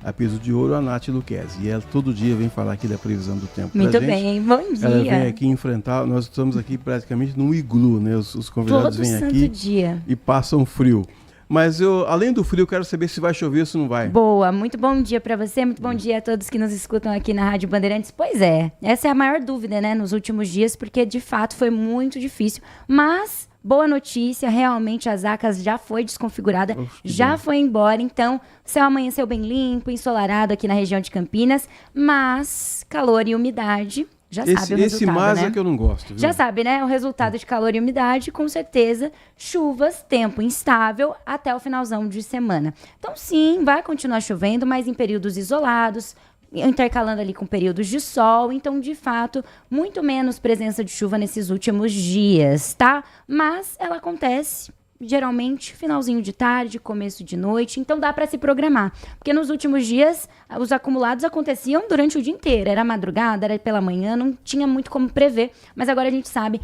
a Nath Lucchesi. E ela todo dia vem falar aqui da previsão do tempo.
Muito bem, bom dia.
Ela vem aqui enfrentar, nós estamos aqui praticamente num iglu, né? Os convidados vêm aqui
dia.
E passam frio. Mas além do frio, eu quero saber se vai chover ou se não vai.
Boa, muito bom dia para você, muito bom dia a todos que nos escutam aqui na Rádio Bandeirantes. Pois é, essa é a maior dúvida, né, nos últimos dias, porque de fato foi muito difícil, mas boa notícia, realmente a Zacas já foi desconfigurada, já foi embora, então o céu amanheceu bem limpo, ensolarado aqui na região de Campinas, mas calor e umidade... Já sabe o resultado,
esse mas
né?
É que eu não gosto. Viu?
Já sabe, né? O resultado de calor e umidade, com certeza, chuvas, tempo instável até o finalzão de semana. Então, sim, vai continuar chovendo, mas em períodos isolados, intercalando ali com períodos de sol. Então, de fato, muito menos presença de chuva nesses últimos dias, tá? Mas ela acontece... geralmente finalzinho de tarde, começo de noite, então dá para se programar, porque nos últimos dias os acumulados aconteciam durante o dia inteiro, era madrugada, era pela manhã, não tinha muito como prever, mas agora a gente sabe,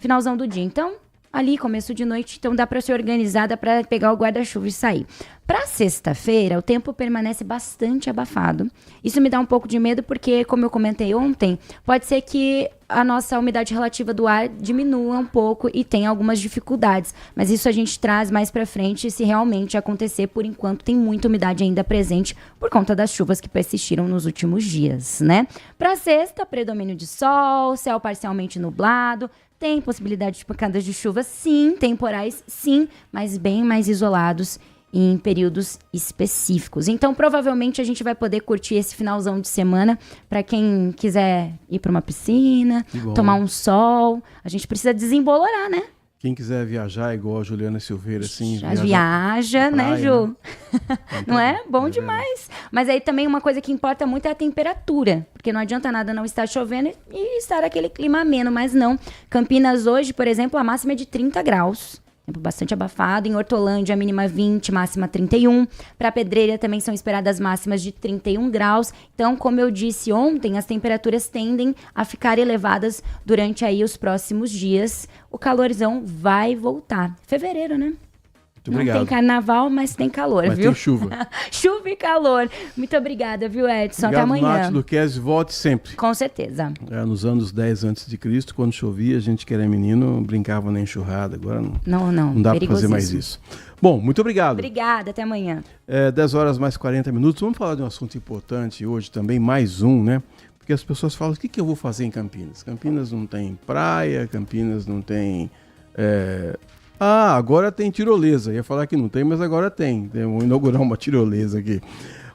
finalzão do dia, então ali começo de noite, então dá para se organizar, dá para pegar o guarda-chuva e sair. Para sexta-feira, o tempo permanece bastante abafado. Isso me dá um pouco de medo porque, como eu comentei ontem, pode ser que a nossa umidade relativa do ar diminua um pouco e tenha algumas dificuldades. Mas isso a gente traz mais para frente se realmente acontecer. Por enquanto, tem muita umidade ainda presente por conta das chuvas que persistiram nos últimos dias, né? Para sexta, predomínio de sol, céu parcialmente nublado. Tem possibilidade de pancadas de chuva, sim, temporais, sim, mas bem mais isolados em períodos específicos. Então, provavelmente, a gente vai poder curtir esse finalzão de semana para quem quiser ir para uma piscina, tomar um sol. A gente precisa desembolorar, né?
Quem quiser viajar, igual a Juliana Silveira, assim...
Já viaja, né, Ju? Né? Não é? Bom demais. Mas aí também uma coisa que importa muito é a temperatura. Porque não adianta nada não estar chovendo e estar aquele clima ameno, mas não. Campinas hoje, por exemplo, a máxima é de 30 graus. tempo bastante abafado. Em Hortolândia, mínima 20, máxima 31. Para Pedreira também são esperadas máximas de 31 graus. Então, como eu disse ontem, as temperaturas tendem a ficar elevadas durante aí os próximos dias. O calorzão vai voltar. Fevereiro, né?
Muito obrigado.
Não tem carnaval, mas tem calor,
mas
viu?
Tem chuva.
Chuva e calor. Muito obrigada, viu, Edson?
Obrigado,
até amanhã.
Nath, Luquezzi, volte sempre.
Com certeza.
Nos anos 10 a.C., quando chovia, a gente que era menino brincava na enxurrada. Agora não dá para fazer mais isso. Bom, muito obrigado.
Obrigada, até amanhã.
10 horas mais 40 minutos. Vamos falar de um assunto importante hoje também, mais um, né? Porque as pessoas falam, o que eu vou fazer em Campinas? Campinas não tem praia, Campinas não tem... agora tem tirolesa. Ia falar que não tem, mas agora tem. Vou inaugurar uma tirolesa aqui.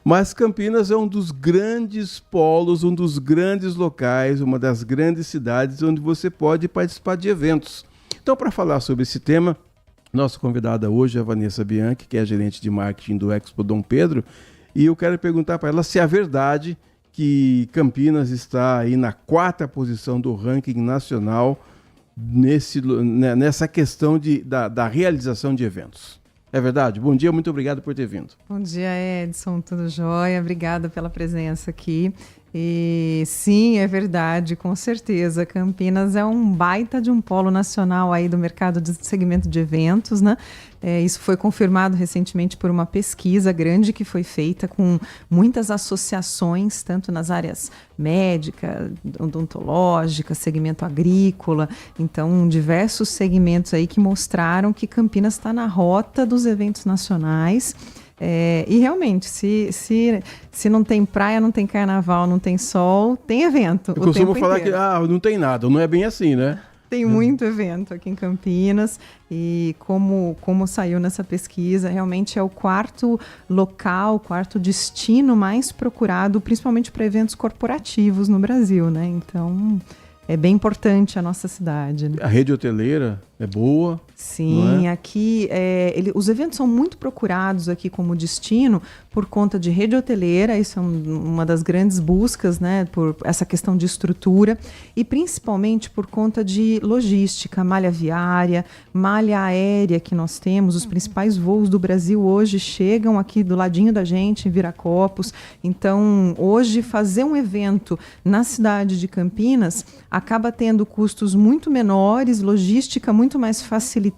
Mas Campinas é um dos grandes polos, um dos grandes locais, uma das grandes cidades onde você pode participar de eventos. Então, para falar sobre esse tema, nossa convidada hoje é a Vanessa Bianchi, que é gerente de marketing do Expo Dom Pedro. E eu quero perguntar para ela se é verdade que Campinas está aí na 4ª posição do ranking nacional nessa questão da realização de eventos. É verdade? Bom dia, muito obrigado por ter vindo.
Bom dia, Edson, tudo jóia? Obrigada pela presença aqui. E sim, é verdade, com certeza. Campinas é um baita de um polo nacional aí do mercado de segmento de eventos, né? Isso foi confirmado recentemente por uma pesquisa grande que foi feita com muitas associações, tanto nas áreas médica, odontológica, segmento agrícola. Então, diversos segmentos aí que mostraram que Campinas está na rota dos eventos nacionais. E realmente, se não tem praia, não tem carnaval, não tem sol, tem evento.
Eu costumo falar que não tem nada, não é bem assim, né?
Tem muito evento aqui em Campinas e como saiu nessa pesquisa, realmente é o 4º local, 4º destino mais procurado, principalmente para eventos corporativos no Brasil, né? Então, é bem importante a nossa cidade. Né?
A rede hoteleira é boa.
Sim, aqui os eventos são muito procurados aqui como destino por conta de rede hoteleira, isso é uma das grandes buscas, né, por essa questão de estrutura e principalmente por conta de logística, malha viária, malha aérea que nós temos, os principais voos do Brasil hoje chegam aqui do ladinho da gente, em Viracopos, então hoje fazer um evento na cidade de Campinas acaba tendo custos muito menores, logística muito mais facilitada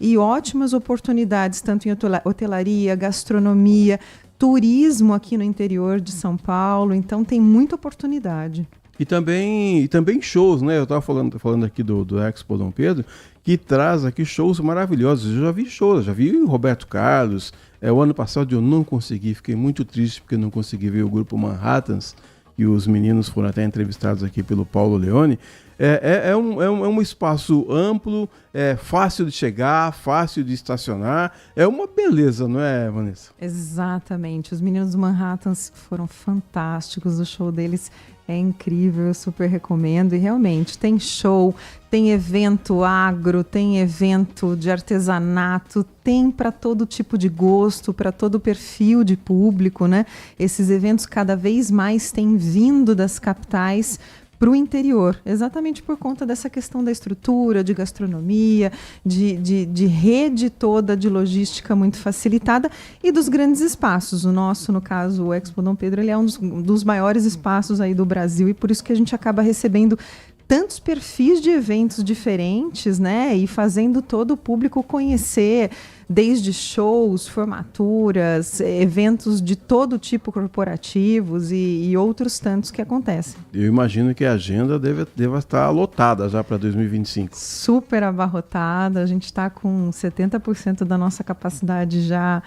e ótimas oportunidades, tanto em hotelaria, gastronomia, turismo aqui no interior de São Paulo, então tem muita oportunidade.
E também shows, né? Eu estava falando aqui do Expo Dom Pedro, que traz aqui shows maravilhosos. Eu já vi shows, já vi o Roberto Carlos. O ano passado eu não consegui, fiquei muito triste porque eu não consegui ver o grupo Manhattans, e os meninos foram até entrevistados aqui pelo Paulo Leone. É um espaço amplo, fácil de chegar, fácil de estacionar. É uma beleza, não é, Vanessa?
Exatamente. Os meninos do Manhattans foram fantásticos. O show deles é incrível, eu super recomendo. E realmente tem show, tem evento agro, tem evento de artesanato, tem para todo tipo de gosto, para todo perfil de público, né? Esses eventos cada vez mais têm vindo das capitais para o interior, exatamente por conta dessa questão da estrutura, de gastronomia, de rede toda de logística muito facilitada e dos grandes espaços. O nosso, no caso, o Expo Dom Pedro, ele é um dos maiores espaços aí do Brasil e por isso que a gente acaba recebendo tantos perfis de eventos diferentes, né? E fazendo todo o público conhecer, desde shows, formaturas, eventos de todo tipo corporativos e outros tantos que acontecem.
Eu imagino que a agenda deva estar lotada já para 2025.
Super abarrotada, a gente está com 70% da nossa capacidade já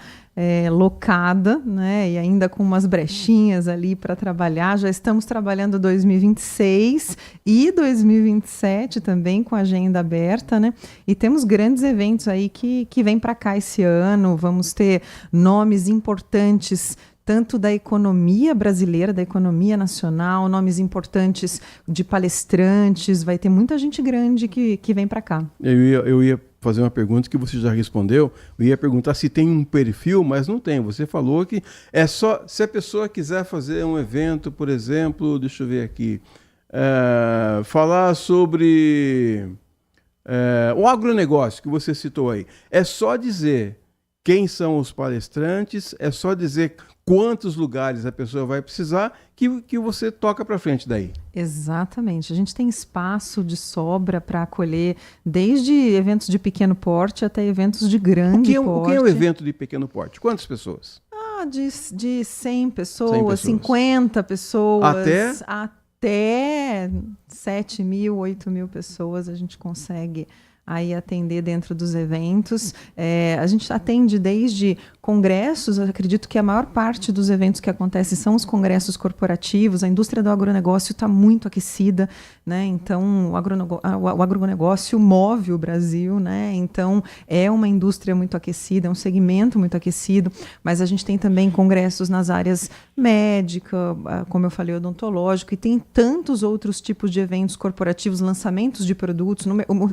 locada, né? E ainda com umas brechinhas ali para trabalhar. Já estamos trabalhando 2026 e 2027 também com a agenda aberta, né? E temos grandes eventos aí que vêm para cá esse ano. Vamos ter nomes importantes tanto da economia brasileira, da economia nacional, nomes importantes de palestrantes, vai ter muita gente grande que vem para cá.
Eu ia fazer uma pergunta que você já respondeu, eu ia perguntar se tem um perfil, mas não tem. Você falou que é só, se a pessoa quiser fazer um evento, por exemplo, deixa eu ver aqui, falar sobre o agronegócio que você citou aí, é só dizer quem são os palestrantes, é só dizer quantos lugares a pessoa vai precisar que você toca para frente daí.
Exatamente. A gente tem espaço de sobra para acolher desde eventos de pequeno porte até eventos de grande porte.
O que é um evento de pequeno porte? Quantas pessoas?
De 100 pessoas, 50 pessoas. Até 7 mil, 8 mil pessoas a gente consegue aí atender dentro dos eventos. A gente atende desde congressos, eu acredito que a maior parte dos eventos que acontecem são os congressos corporativos, a indústria do agronegócio está muito aquecida, né? Então o agronegócio move o Brasil, né? Então é uma indústria muito aquecida, é um segmento muito aquecido, mas a gente tem também congressos nas áreas médica, como eu falei, odontológico, e tem tantos outros tipos de eventos corporativos, lançamentos de produtos,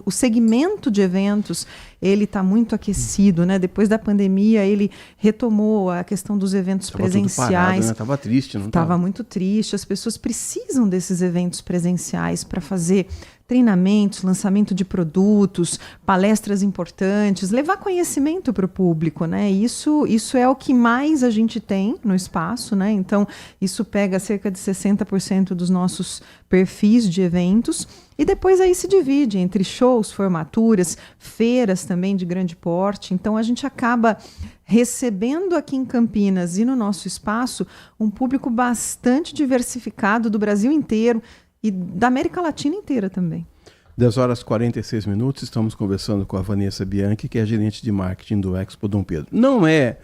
o segmento de eventos, ele está muito aquecido, né? Depois da pandemia, ele retomou a questão dos eventos presenciais.
Estava triste, não
estava? Estava muito triste. As pessoas precisam desses eventos presenciais para fazer treinamentos, lançamento de produtos, palestras importantes, levar conhecimento para o público, né? Isso é o que mais a gente tem no espaço, né? Então, isso pega cerca de 60% dos nossos perfis de eventos e depois aí se divide entre shows, formaturas, feiras também de grande porte. Então, a gente acaba recebendo aqui em Campinas e no nosso espaço um público bastante diversificado do Brasil inteiro, e da América Latina inteira também.
10h46, estamos conversando com a Vanessa Bianchi, que é gerente de marketing do Expo Dom Pedro. Não é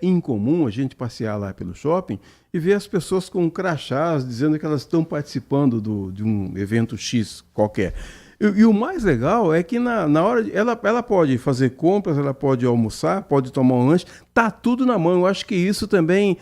incomum a gente passear lá pelo shopping e ver as pessoas com crachás dizendo que elas estão participando de um evento X qualquer. E o mais legal é que na hora ela pode fazer compras, ela pode almoçar, pode tomar um lanche, tá tudo na mão. Eu acho que isso também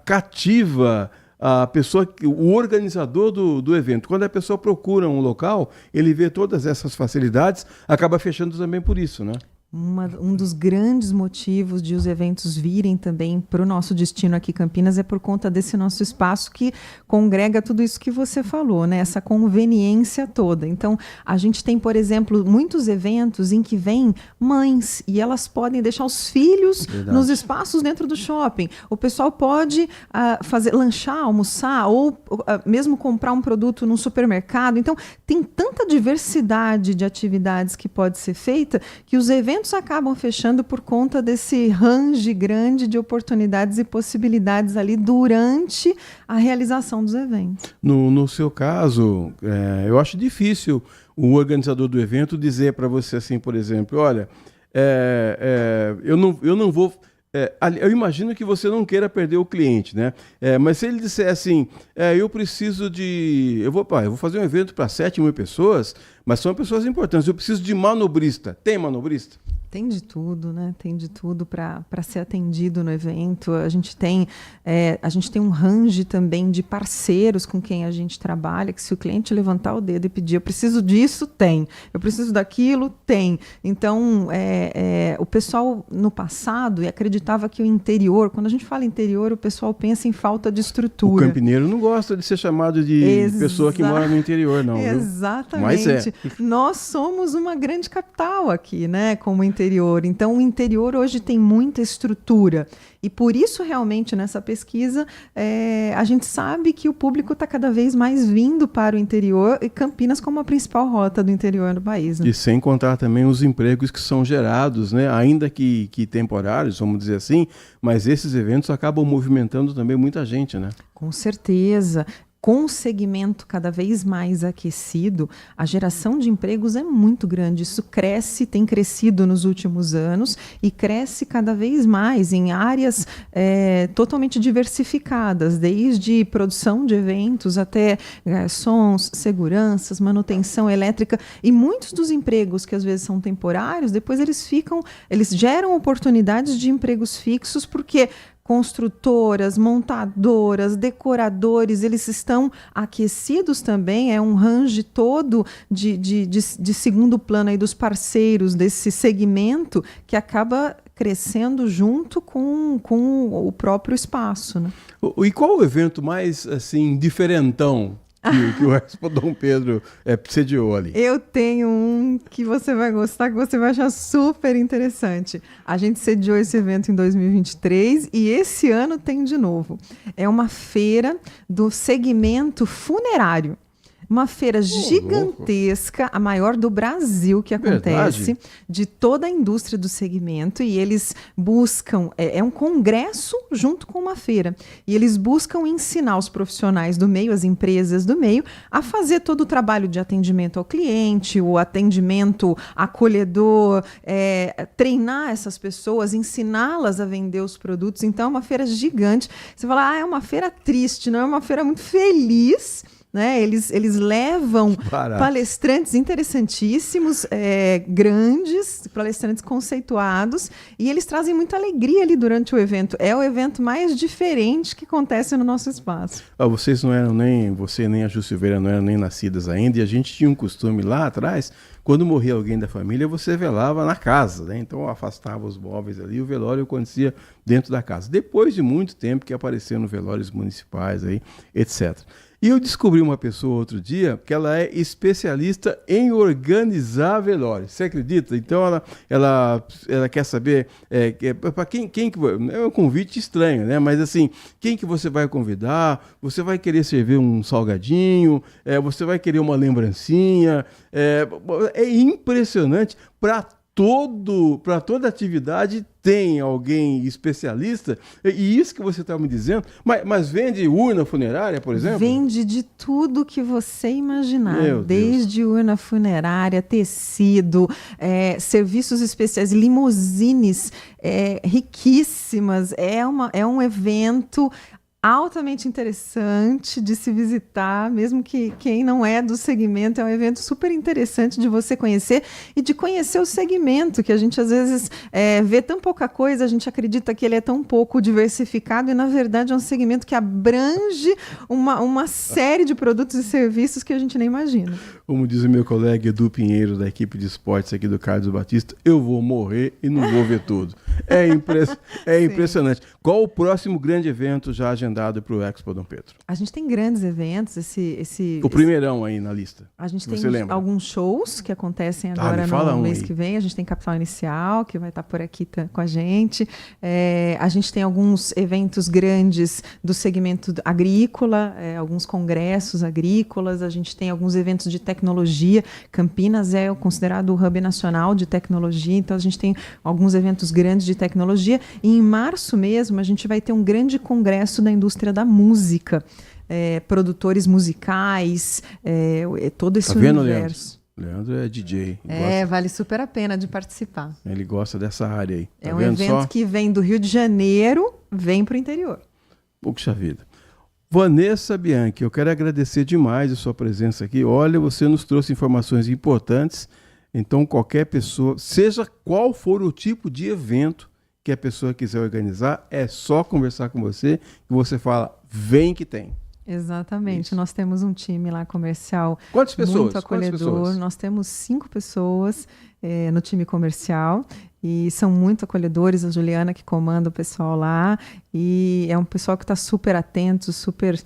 cativa a pessoa, o organizador do evento. Quando a pessoa procura um local, ele vê todas essas facilidades, acaba fechando também por isso, né?
Um dos grandes motivos de os eventos virem também para o nosso destino aqui, Campinas, é por conta desse nosso espaço que congrega tudo isso que você falou, né? Essa conveniência toda. Então, a gente tem, por exemplo, muitos eventos em que vêm mães e elas podem deixar os filhos nos espaços dentro do shopping. O pessoal pode lanchar, almoçar ou mesmo comprar um produto num supermercado. Então, tem tanta diversidade de atividades que pode ser feita que os eventos acabam fechando por conta desse range grande de oportunidades e possibilidades ali durante a realização dos eventos.
No seu caso, eu acho difícil o organizador do evento dizer para você assim, por exemplo, olha, eu não vou... eu imagino que você não queira perder o cliente, né? Mas se ele disser assim, eu vou fazer um evento para 7 mil pessoas, mas são pessoas importantes, eu preciso de manobrista. Tem manobrista?
Tem de tudo, né? Tem de tudo para ser atendido no evento. A gente tem um range também de parceiros com quem a gente trabalha, que se o cliente levantar o dedo e pedir, eu preciso disso, tem. Eu preciso daquilo, tem. Então, o pessoal no passado acreditava que o interior, quando a gente fala interior, o pessoal pensa em falta de estrutura.
O campineiro não gosta de ser chamado de pessoa que mora no interior, não.
Exatamente.
Mas
nós somos uma grande capital aqui, né? Como interior. Então, o interior hoje tem muita estrutura. E por isso, realmente, nessa pesquisa, a gente sabe que o público está cada vez mais vindo para o interior e Campinas como a principal rota do interior do país. Né?
E sem contar também os empregos que são gerados, né? Ainda que temporários, vamos dizer assim, mas esses eventos acabam movimentando também muita gente, né?
Com certeza. Com o segmento cada vez mais aquecido, a geração de empregos é muito grande. Isso tem crescido nos últimos anos e cresce cada vez mais em áreas totalmente diversificadas, desde produção de eventos até garçons, seguranças, manutenção elétrica. E muitos dos empregos que às vezes são temporários, depois eles geram oportunidades de empregos fixos, porque construtoras, montadoras, decoradores, eles estão aquecidos também, é um range todo de segundo plano aí dos parceiros desse segmento que acaba crescendo junto com o próprio espaço. Né?
E qual o evento mais assim diferentão que o Expo Dom Pedro sediou ali?
Eu tenho um que você vai gostar, que você vai achar super interessante. A gente sediou esse evento em 2023 e esse ano tem de novo. É uma feira do segmento funerário. Uma feira gigantesca, a maior do Brasil que acontece, de toda a indústria do segmento, e eles buscam, é um congresso junto com uma feira, e eles buscam ensinar os profissionais do meio, as empresas do meio, a fazer todo o trabalho de atendimento ao cliente, o atendimento acolhedor, treinar essas pessoas, ensiná-las a vender os produtos. Então é uma feira gigante. Você fala, é uma feira triste, não é uma feira muito feliz, né? Eles levam palestrantes interessantíssimos, grandes, palestrantes conceituados, e eles trazem muita alegria ali durante o evento. É o evento mais diferente que acontece no nosso espaço.
Vocês não eram você nem a Ju Silveira não eram nem nascidas ainda, e a gente tinha um costume lá atrás, quando morria alguém da família, você velava na casa, né? Então afastava os móveis ali, o velório acontecia dentro da casa. Depois de muito tempo que apareceram velórios municipais aí, etc. E eu descobri uma pessoa outro dia que ela é especialista em organizar velórios. Você acredita? Então ela quer saber para quem que é um convite estranho, né? Mas assim, quem que você vai convidar? Você vai querer servir um salgadinho? Você vai querer uma lembrancinha? É impressionante. Para toda atividade tem alguém especialista, e isso que você está me dizendo, mas vende urna funerária, por exemplo?
Vende de tudo que você imaginar, desde urna funerária, tecido, serviços especiais, limusines riquíssimas, é um evento altamente interessante de se visitar, mesmo que quem não é do segmento, é um evento super interessante de você conhecer e de conhecer o segmento, que a gente às vezes vê tão pouca coisa, a gente acredita que ele é tão pouco diversificado, e na verdade é um segmento que abrange uma série de produtos e serviços que a gente nem imagina.
Como diz o meu colega Edu Pinheiro, da equipe de esportes aqui do Carlos Batista, eu vou morrer e não vou ver tudo. É impressionante. Qual o próximo grande evento já agendado para o Expo Dom Pedro?
A gente tem grandes eventos.
O primeirão aí na lista.
A gente tem alguns shows que acontecem agora no mês que vem. A gente tem Capital Inicial, que vai estar por aqui com a gente. A gente tem alguns eventos grandes do segmento agrícola, alguns congressos agrícolas. A gente tem alguns eventos de tecnologia. Campinas é considerado o hub nacional de tecnologia, então a gente tem alguns eventos grandes de tecnologia. E em março mesmo a gente vai ter um grande congresso da indústria da música, produtores musicais, todo esse universo.
Leandro é DJ.
Vale super a pena de participar.
Ele gosta dessa área aí.
É um evento que vem do Rio de Janeiro, vem para o interior.
Puxa vida. Vanessa Bianchi, eu quero agradecer demais a sua presença aqui. Olha, você nos trouxe informações importantes. Então, qualquer pessoa, seja qual for o tipo de evento que a pessoa quiser organizar, é só conversar com você, que você fala, vem que tem.
Exatamente. Isso. Nós temos um time lá comercial.
Quantas pessoas?
Muito acolhedor. Nós temos 5 pessoas no time comercial e são muito acolhedores. A Juliana que comanda o pessoal lá, e é um pessoal que está super atento, super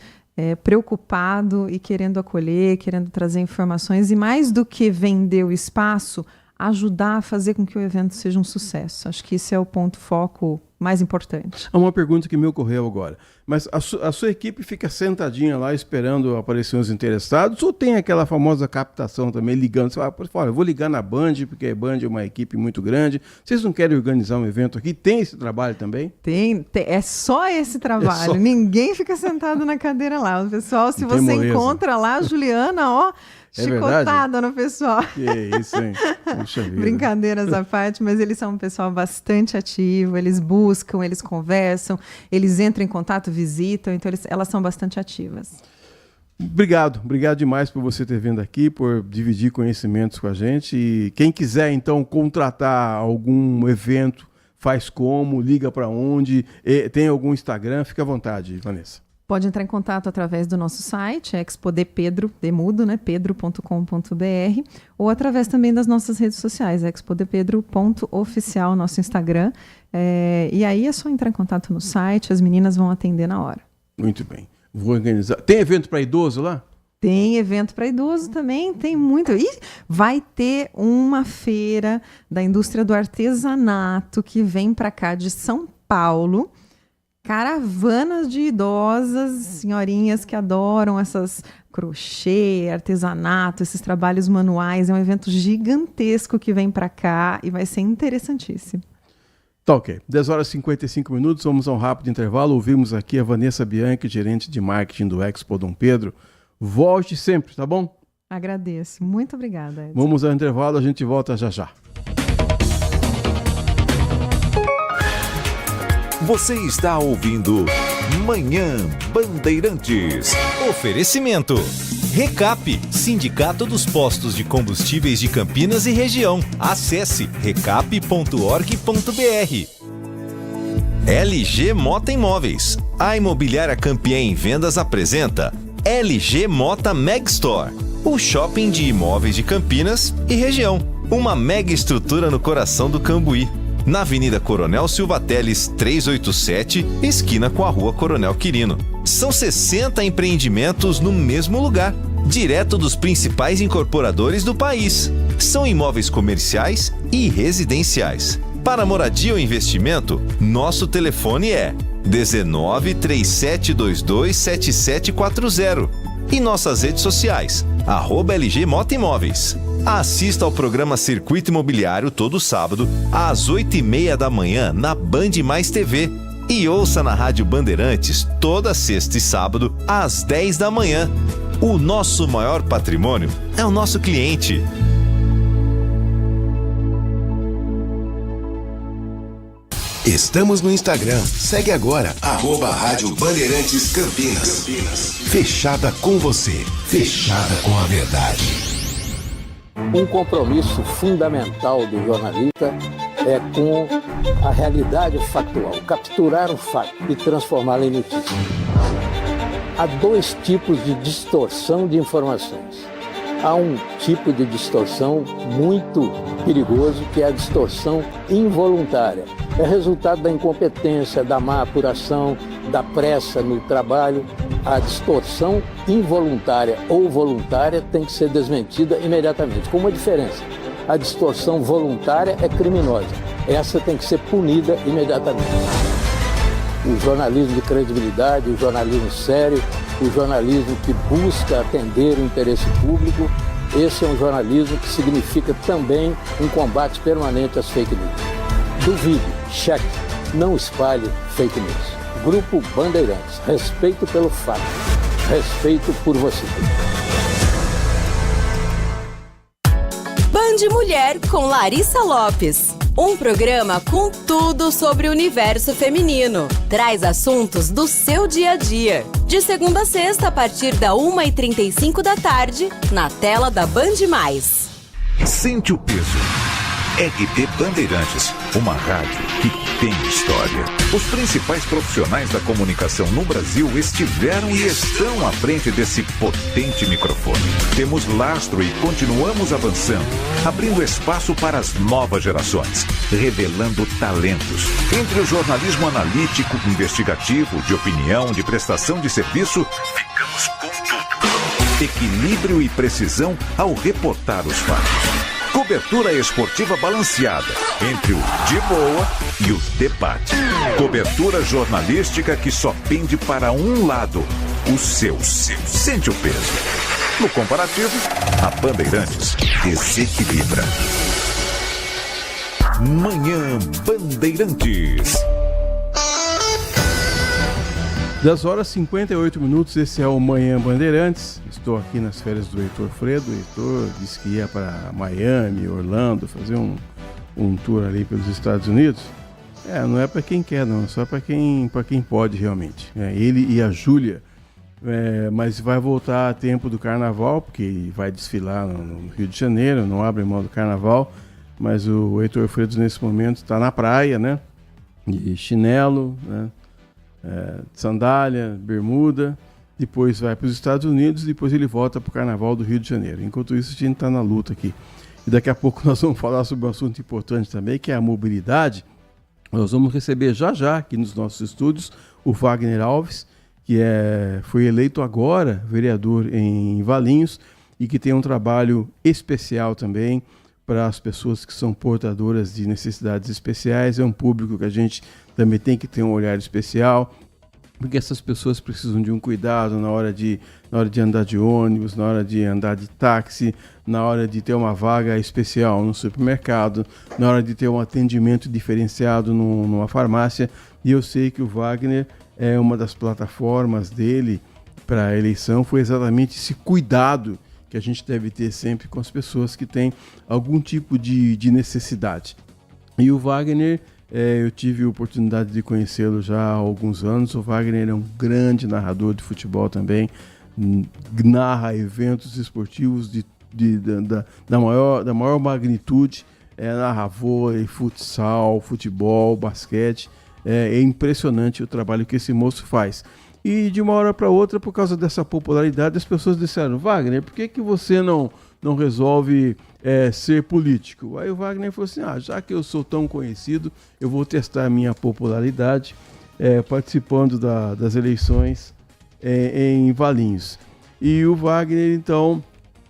preocupado e querendo acolher, querendo trazer informações, e mais do que vender o espaço, ajudar a fazer com que o evento seja um sucesso. Acho que esse é o ponto foco mais importante.
Há uma pergunta que me ocorreu agora. Mas a sua equipe fica sentadinha lá esperando aparecer os interessados, ou tem aquela famosa captação também, ligando? Você fala, eu vou ligar na Band, porque a Band é uma equipe muito grande. Vocês não querem organizar um evento aqui? Tem esse trabalho também?
Tem. É só esse trabalho. Ninguém fica sentado na cadeira lá. O pessoal, se você encontra lá, a Juliana, chicotada no pessoal.
Que isso, hein? Puxa vida.
Brincadeiras à parte, mas eles são um pessoal bastante ativo, eles buscam, eles conversam, eles entram em contato, visitam, então elas são bastante ativas.
Obrigado demais por você ter vindo aqui, por dividir conhecimentos com a gente. E quem quiser, então, contratar algum evento, faz como, liga para onde, tem algum Instagram, fica à vontade, Vanessa.
Pode entrar em contato através do nosso site, expodepedro, demudo, né, pedro.com.br, ou através também das nossas redes sociais, expodepedro.oficial, nosso Instagram. E aí é só entrar em contato no site, as meninas vão atender na hora.
Muito bem. Vou organizar. Tem evento para idoso lá?
Tem evento para idoso também, tem muito. E vai ter uma feira da indústria do artesanato que vem para cá de São Paulo. Caravanas de idosas, senhorinhas que adoram essas crochê, artesanato, esses trabalhos manuais. É um evento gigantesco que vem para cá e vai ser interessantíssimo.
Tá ok. 10 horas e 55 minutos, vamos a um rápido intervalo. Ouvimos aqui a Vanessa Bianchi, gerente de marketing do Expo Dom Pedro. Volte sempre, tá bom?
Agradeço. Muito obrigada, Edson.
Vamos ao intervalo, a gente volta já já.
Você está ouvindo Manhã Bandeirantes.
Oferecimento. Recap, Sindicato dos Postos de Combustíveis de Campinas e Região. Acesse recap.org.br. LG Mota Imóveis. A imobiliária campeã em vendas apresenta LG Mota Megstore, o shopping de imóveis de Campinas e região. Uma mega estrutura no coração do Cambuí. Na Avenida Coronel Silva Teles 387, esquina com a Rua Coronel Quirino. São 60 empreendimentos no mesmo lugar, direto dos principais incorporadores do país. São imóveis comerciais e residenciais. Para moradia ou investimento, nosso telefone é 19 3722 7740 e nossas redes sociais, @LG Mota Imóveis. Assista ao programa Circuito Imobiliário todo sábado, às 8h30 da manhã, na Band Mais TV. E ouça na Rádio Bandeirantes, toda sexta e sábado, às 10 da manhã. O nosso maior patrimônio é o nosso cliente.
Estamos no Instagram. Segue agora, @Rádio Bandeirantes Campinas. Fechada com você. Fechada com a verdade.
Um compromisso fundamental do jornalista é com a realidade factual, capturar o fato e transformá-lo em notícia. Há dois tipos de distorção de informações. Há um tipo de distorção muito perigoso, que é a distorção involuntária. É resultado da incompetência, da má apuração, da pressa no trabalho. A distorção involuntária ou voluntária tem que ser desmentida imediatamente, com uma diferença. A distorção voluntária é criminosa. Essa tem que ser punida imediatamente. O jornalismo de credibilidade, o jornalismo sério, o jornalismo que busca atender o interesse público, esse é um jornalismo que significa também um combate permanente às fake news. Duvide, cheque, não espalhe fake news. Grupo Bandeirantes, respeito pelo fato, respeito por você.
Band Mulher com Larissa Lopes. Um programa com tudo sobre o universo feminino. Traz assuntos do seu dia a dia. De segunda a sexta, a partir da 1h35 da tarde, na tela da Band Mais.
Sente o peso. RB Bandeirantes, uma rádio que tem história. Os principais profissionais da comunicação no Brasil estiveram e estão à frente desse potente microfone. Temos lastro e continuamos avançando, abrindo espaço para as novas gerações, revelando talentos. Entre o jornalismo analítico, investigativo, de opinião, de prestação de serviço, ficamos com tudo. Equilíbrio e precisão ao reportar os fatos. Cobertura esportiva balanceada entre o de boa e o debate. Cobertura jornalística que só pende para um lado, o seu. Sente o peso. No comparativo, a Bandeirantes desequilibra. Manhã Bandeirantes.
10 horas e 58 minutos, esse é o Manhã Bandeirantes. Estou aqui nas férias do Heitor Fredo. O Heitor disse que ia para Miami, Orlando, fazer um tour ali pelos Estados Unidos. Não é para quem quer, não, é só para quem pode realmente. Ele e a Júlia, mas vai voltar a tempo do Carnaval, porque vai desfilar no Rio de Janeiro, não abre mão do Carnaval, mas o Heitor Fredo nesse momento está na praia, né? De chinelo, né? Sandália, bermuda, depois vai para os Estados Unidos, depois ele volta para o Carnaval do Rio de Janeiro. Enquanto isso, a gente está na luta aqui. E daqui a pouco nós vamos falar sobre um assunto importante também, que é a mobilidade. Nós vamos receber já aqui nos nossos estúdios o Wagner Alves, que foi eleito agora vereador em Valinhos e que tem um trabalho especial também para as pessoas que são portadoras de necessidades especiais. É um público que a gente também tem que ter um olhar especial, porque essas pessoas precisam de um cuidado na hora de andar de ônibus, na hora de andar de táxi, na hora de ter uma vaga especial no supermercado, na hora de ter um atendimento diferenciado numa farmácia. E eu sei que o Wagner, uma das plataformas dele para a eleição foi exatamente esse cuidado que a gente deve ter sempre com as pessoas que têm algum tipo de necessidade. E o Wagner, eu tive a oportunidade de conhecê-lo já há alguns anos. O Wagner é um grande narrador de futebol também, narra eventos esportivos da maior magnitude, narra vôlei, futsal, futebol, basquete. É impressionante o trabalho que esse moço faz. E de uma hora para outra, por causa dessa popularidade, as pessoas disseram: Wagner, por que você não resolve ser político? Aí o Wagner falou assim: já que eu sou tão conhecido, eu vou testar a minha popularidade participando das eleições em Valinhos. E o Wagner, então,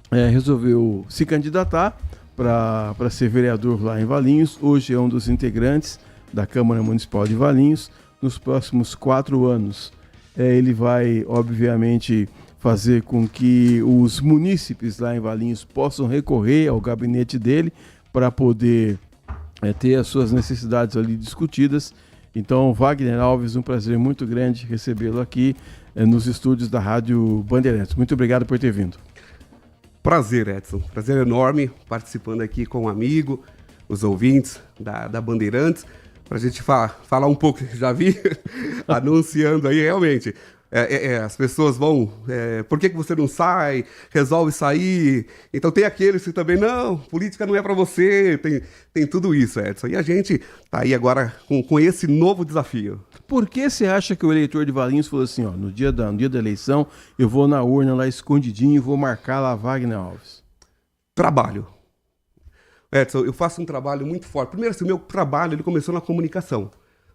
resolveu se candidatar para ser vereador lá em Valinhos. Hoje é um dos integrantes da Câmara Municipal de Valinhos. Nos próximos 4 anos, ele vai, obviamente, fazer com que os munícipes lá em Valinhos possam recorrer ao gabinete dele para poder ter as suas necessidades ali discutidas. Então, Wagner Alves, um prazer muito grande recebê-lo aqui nos estúdios da Rádio Bandeirantes. Muito obrigado por ter vindo.
Prazer, Edson. Prazer enorme participando aqui com um amigo, os ouvintes da Bandeirantes, para a gente falar um pouco, já vi anunciando aí, realmente. As pessoas vão, por que você não sai, resolve sair? Então tem aqueles que também, não, política não é para você, tem tudo isso, Edson. E a gente tá aí agora com esse novo desafio.
Por que você acha que o eleitor de Valinhos falou assim, no dia da eleição, eu vou na urna lá escondidinho e vou marcar lá Wagner Alves?
Trabalho. Edson, eu faço um trabalho muito forte. Primeiro, assim, o meu trabalho ele começou na comunicação.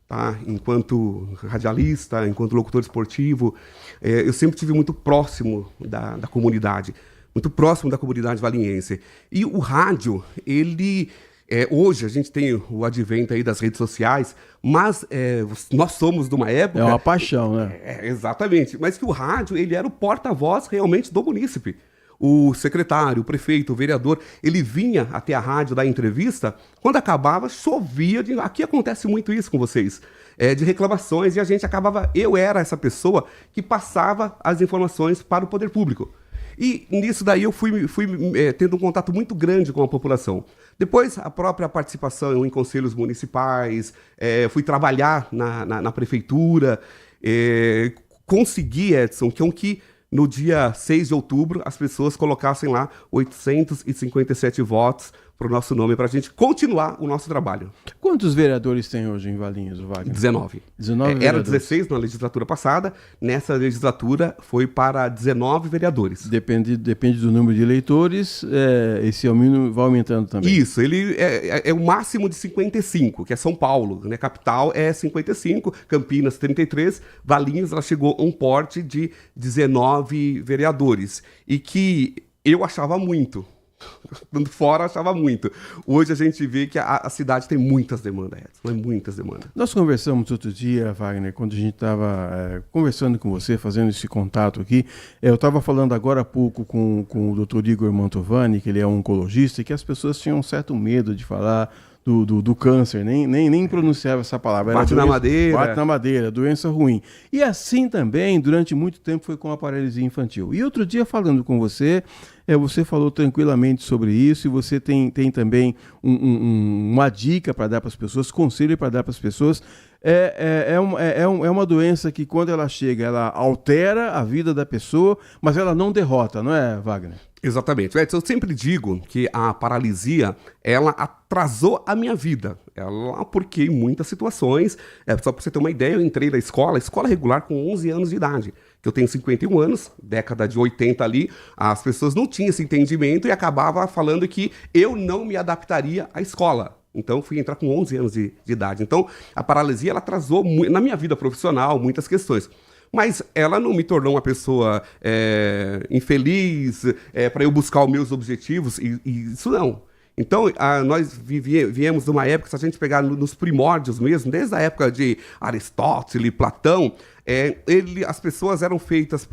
Tá? Enquanto radialista, enquanto locutor esportivo, eu sempre estive muito próximo da comunidade, muito próximo da comunidade valinhense. E o rádio, ele... hoje a gente tem o advento aí das redes sociais, mas nós somos de uma época...
É uma paixão, né?
Exatamente. Mas que o rádio, ele era o porta-voz realmente do munícipe. O secretário, o prefeito, o vereador, ele vinha até a rádio dar entrevista, quando acabava, chovia, aqui acontece muito isso com vocês, de reclamações, e a gente acabava, eu era essa pessoa que passava as informações para o poder público. E nisso daí eu fui tendo um contato muito grande com a população. Depois, a própria participação em conselhos municipais, fui trabalhar na prefeitura, consegui, Edson, que no dia 6 de outubro, as pessoas colocassem lá 857 votos para o nosso nome, para a gente continuar o nosso trabalho.
Quantos vereadores tem hoje em Valinhos, Wagner?
19. Era 16 na legislatura passada, nessa legislatura foi para 19 vereadores.
Depende do número de eleitores, esse mínimo vai aumentando também.
Isso, ele é o máximo de 55, que é São Paulo, né? Capital é 55, Campinas 33, Valinhos ela chegou a um porte de 19 vereadores, e que eu achava muito. Quando fora, achava muito. Hoje a gente vê que a cidade tem muitas demandas, Edson, muitas demandas.
Nós conversamos outro dia, Wagner, quando a gente estava conversando com você, fazendo esse contato aqui. Eu estava falando agora há pouco com o Dr. Igor Mantovani, que ele é um oncologista, e que as pessoas tinham um certo medo de falar do câncer, nem pronunciava essa palavra.
Bate na madeira.
Bate na madeira, doença ruim. E assim também, durante muito tempo, foi com a paralisia infantil. E outro dia, falando com você, você falou tranquilamente sobre isso, e você tem também uma dica para dar para as pessoas, conselho para dar para as pessoas. É uma doença que, quando ela chega, ela altera a vida da pessoa, mas ela não derrota, não é, Wagner?
Exatamente. Eu sempre digo que a paralisia, ela atrasou a minha vida. Porque em muitas situações, só para você ter uma ideia, eu entrei na escola regular com 11 anos de idade. Que eu tenho 51 anos, década de 80 ali, as pessoas não tinham esse entendimento e acabava falando que eu não me adaptaria à escola. Então, fui entrar com 11 anos de idade. Então, a paralisia, ela atrasou na minha vida profissional muitas questões. Mas ela não me tornou uma pessoa infeliz para eu buscar os meus objetivos, e isso não. Então, nós viemos de uma época, se a gente pegar nos primórdios mesmo, desde a época de Aristóteles, Platão, as pessoas eram feitas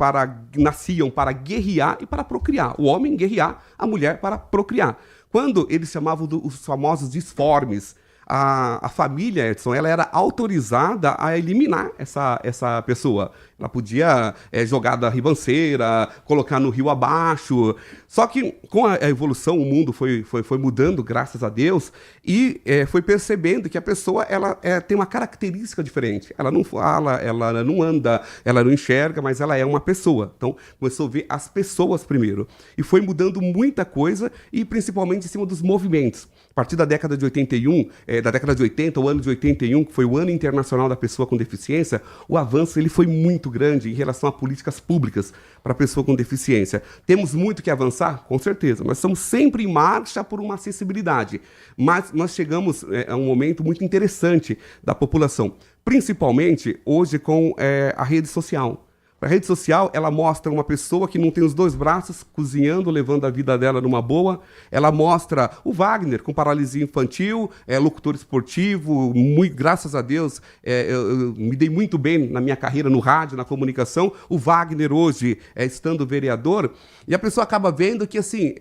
nasciam para guerrear e para procriar. O homem guerrear, a mulher para procriar. Quando eles chamavam os famosos disformes, a família, Edson, ela era autorizada a eliminar essa pessoa. Ela podia jogar da ribanceira, colocar no rio abaixo. Só que com a evolução, o mundo foi mudando, graças a Deus, e foi percebendo que a pessoa ela tem uma característica diferente. Ela não fala, ela não anda, ela não enxerga, mas ela é uma pessoa. Então, começou a ver as pessoas primeiro. E foi mudando muita coisa, e principalmente em cima dos movimentos. A partir da década de 81, da década de 80, o ano de 81, que foi o ano internacional da pessoa com deficiência, o avanço ele foi muito grande em relação a políticas públicas para a pessoa com deficiência. Temos muito que avançar? Com certeza. Nós estamos sempre em marcha por uma acessibilidade. Mas nós chegamos a um momento muito interessante da população, principalmente hoje com a rede social. A rede social, ela mostra uma pessoa que não tem os dois braços, cozinhando, levando a vida dela numa boa. Ela mostra o Wagner com paralisia infantil, locutor esportivo, graças a Deus, eu me dei muito bem na minha carreira no rádio, na comunicação. O Wagner hoje, estando vereador, e a pessoa acaba vendo que, assim,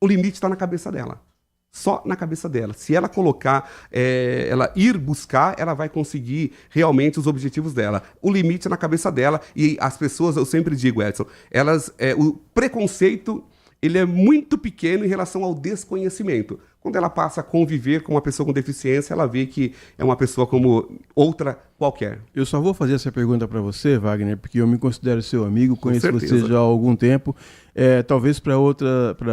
o limite está na cabeça dela. Só na cabeça dela. Se ela colocar, ela ir buscar, ela vai conseguir realmente os objetivos dela. O limite é na cabeça dela, e as pessoas, eu sempre digo, Edson, o preconceito, ele é muito pequeno em relação ao desconhecimento. Quando ela passa a conviver com uma pessoa com deficiência, ela vê que é uma pessoa como outra qualquer.
Eu só vou fazer essa pergunta para você, Wagner, porque eu me considero seu amigo, conheço você já há algum tempo. Talvez para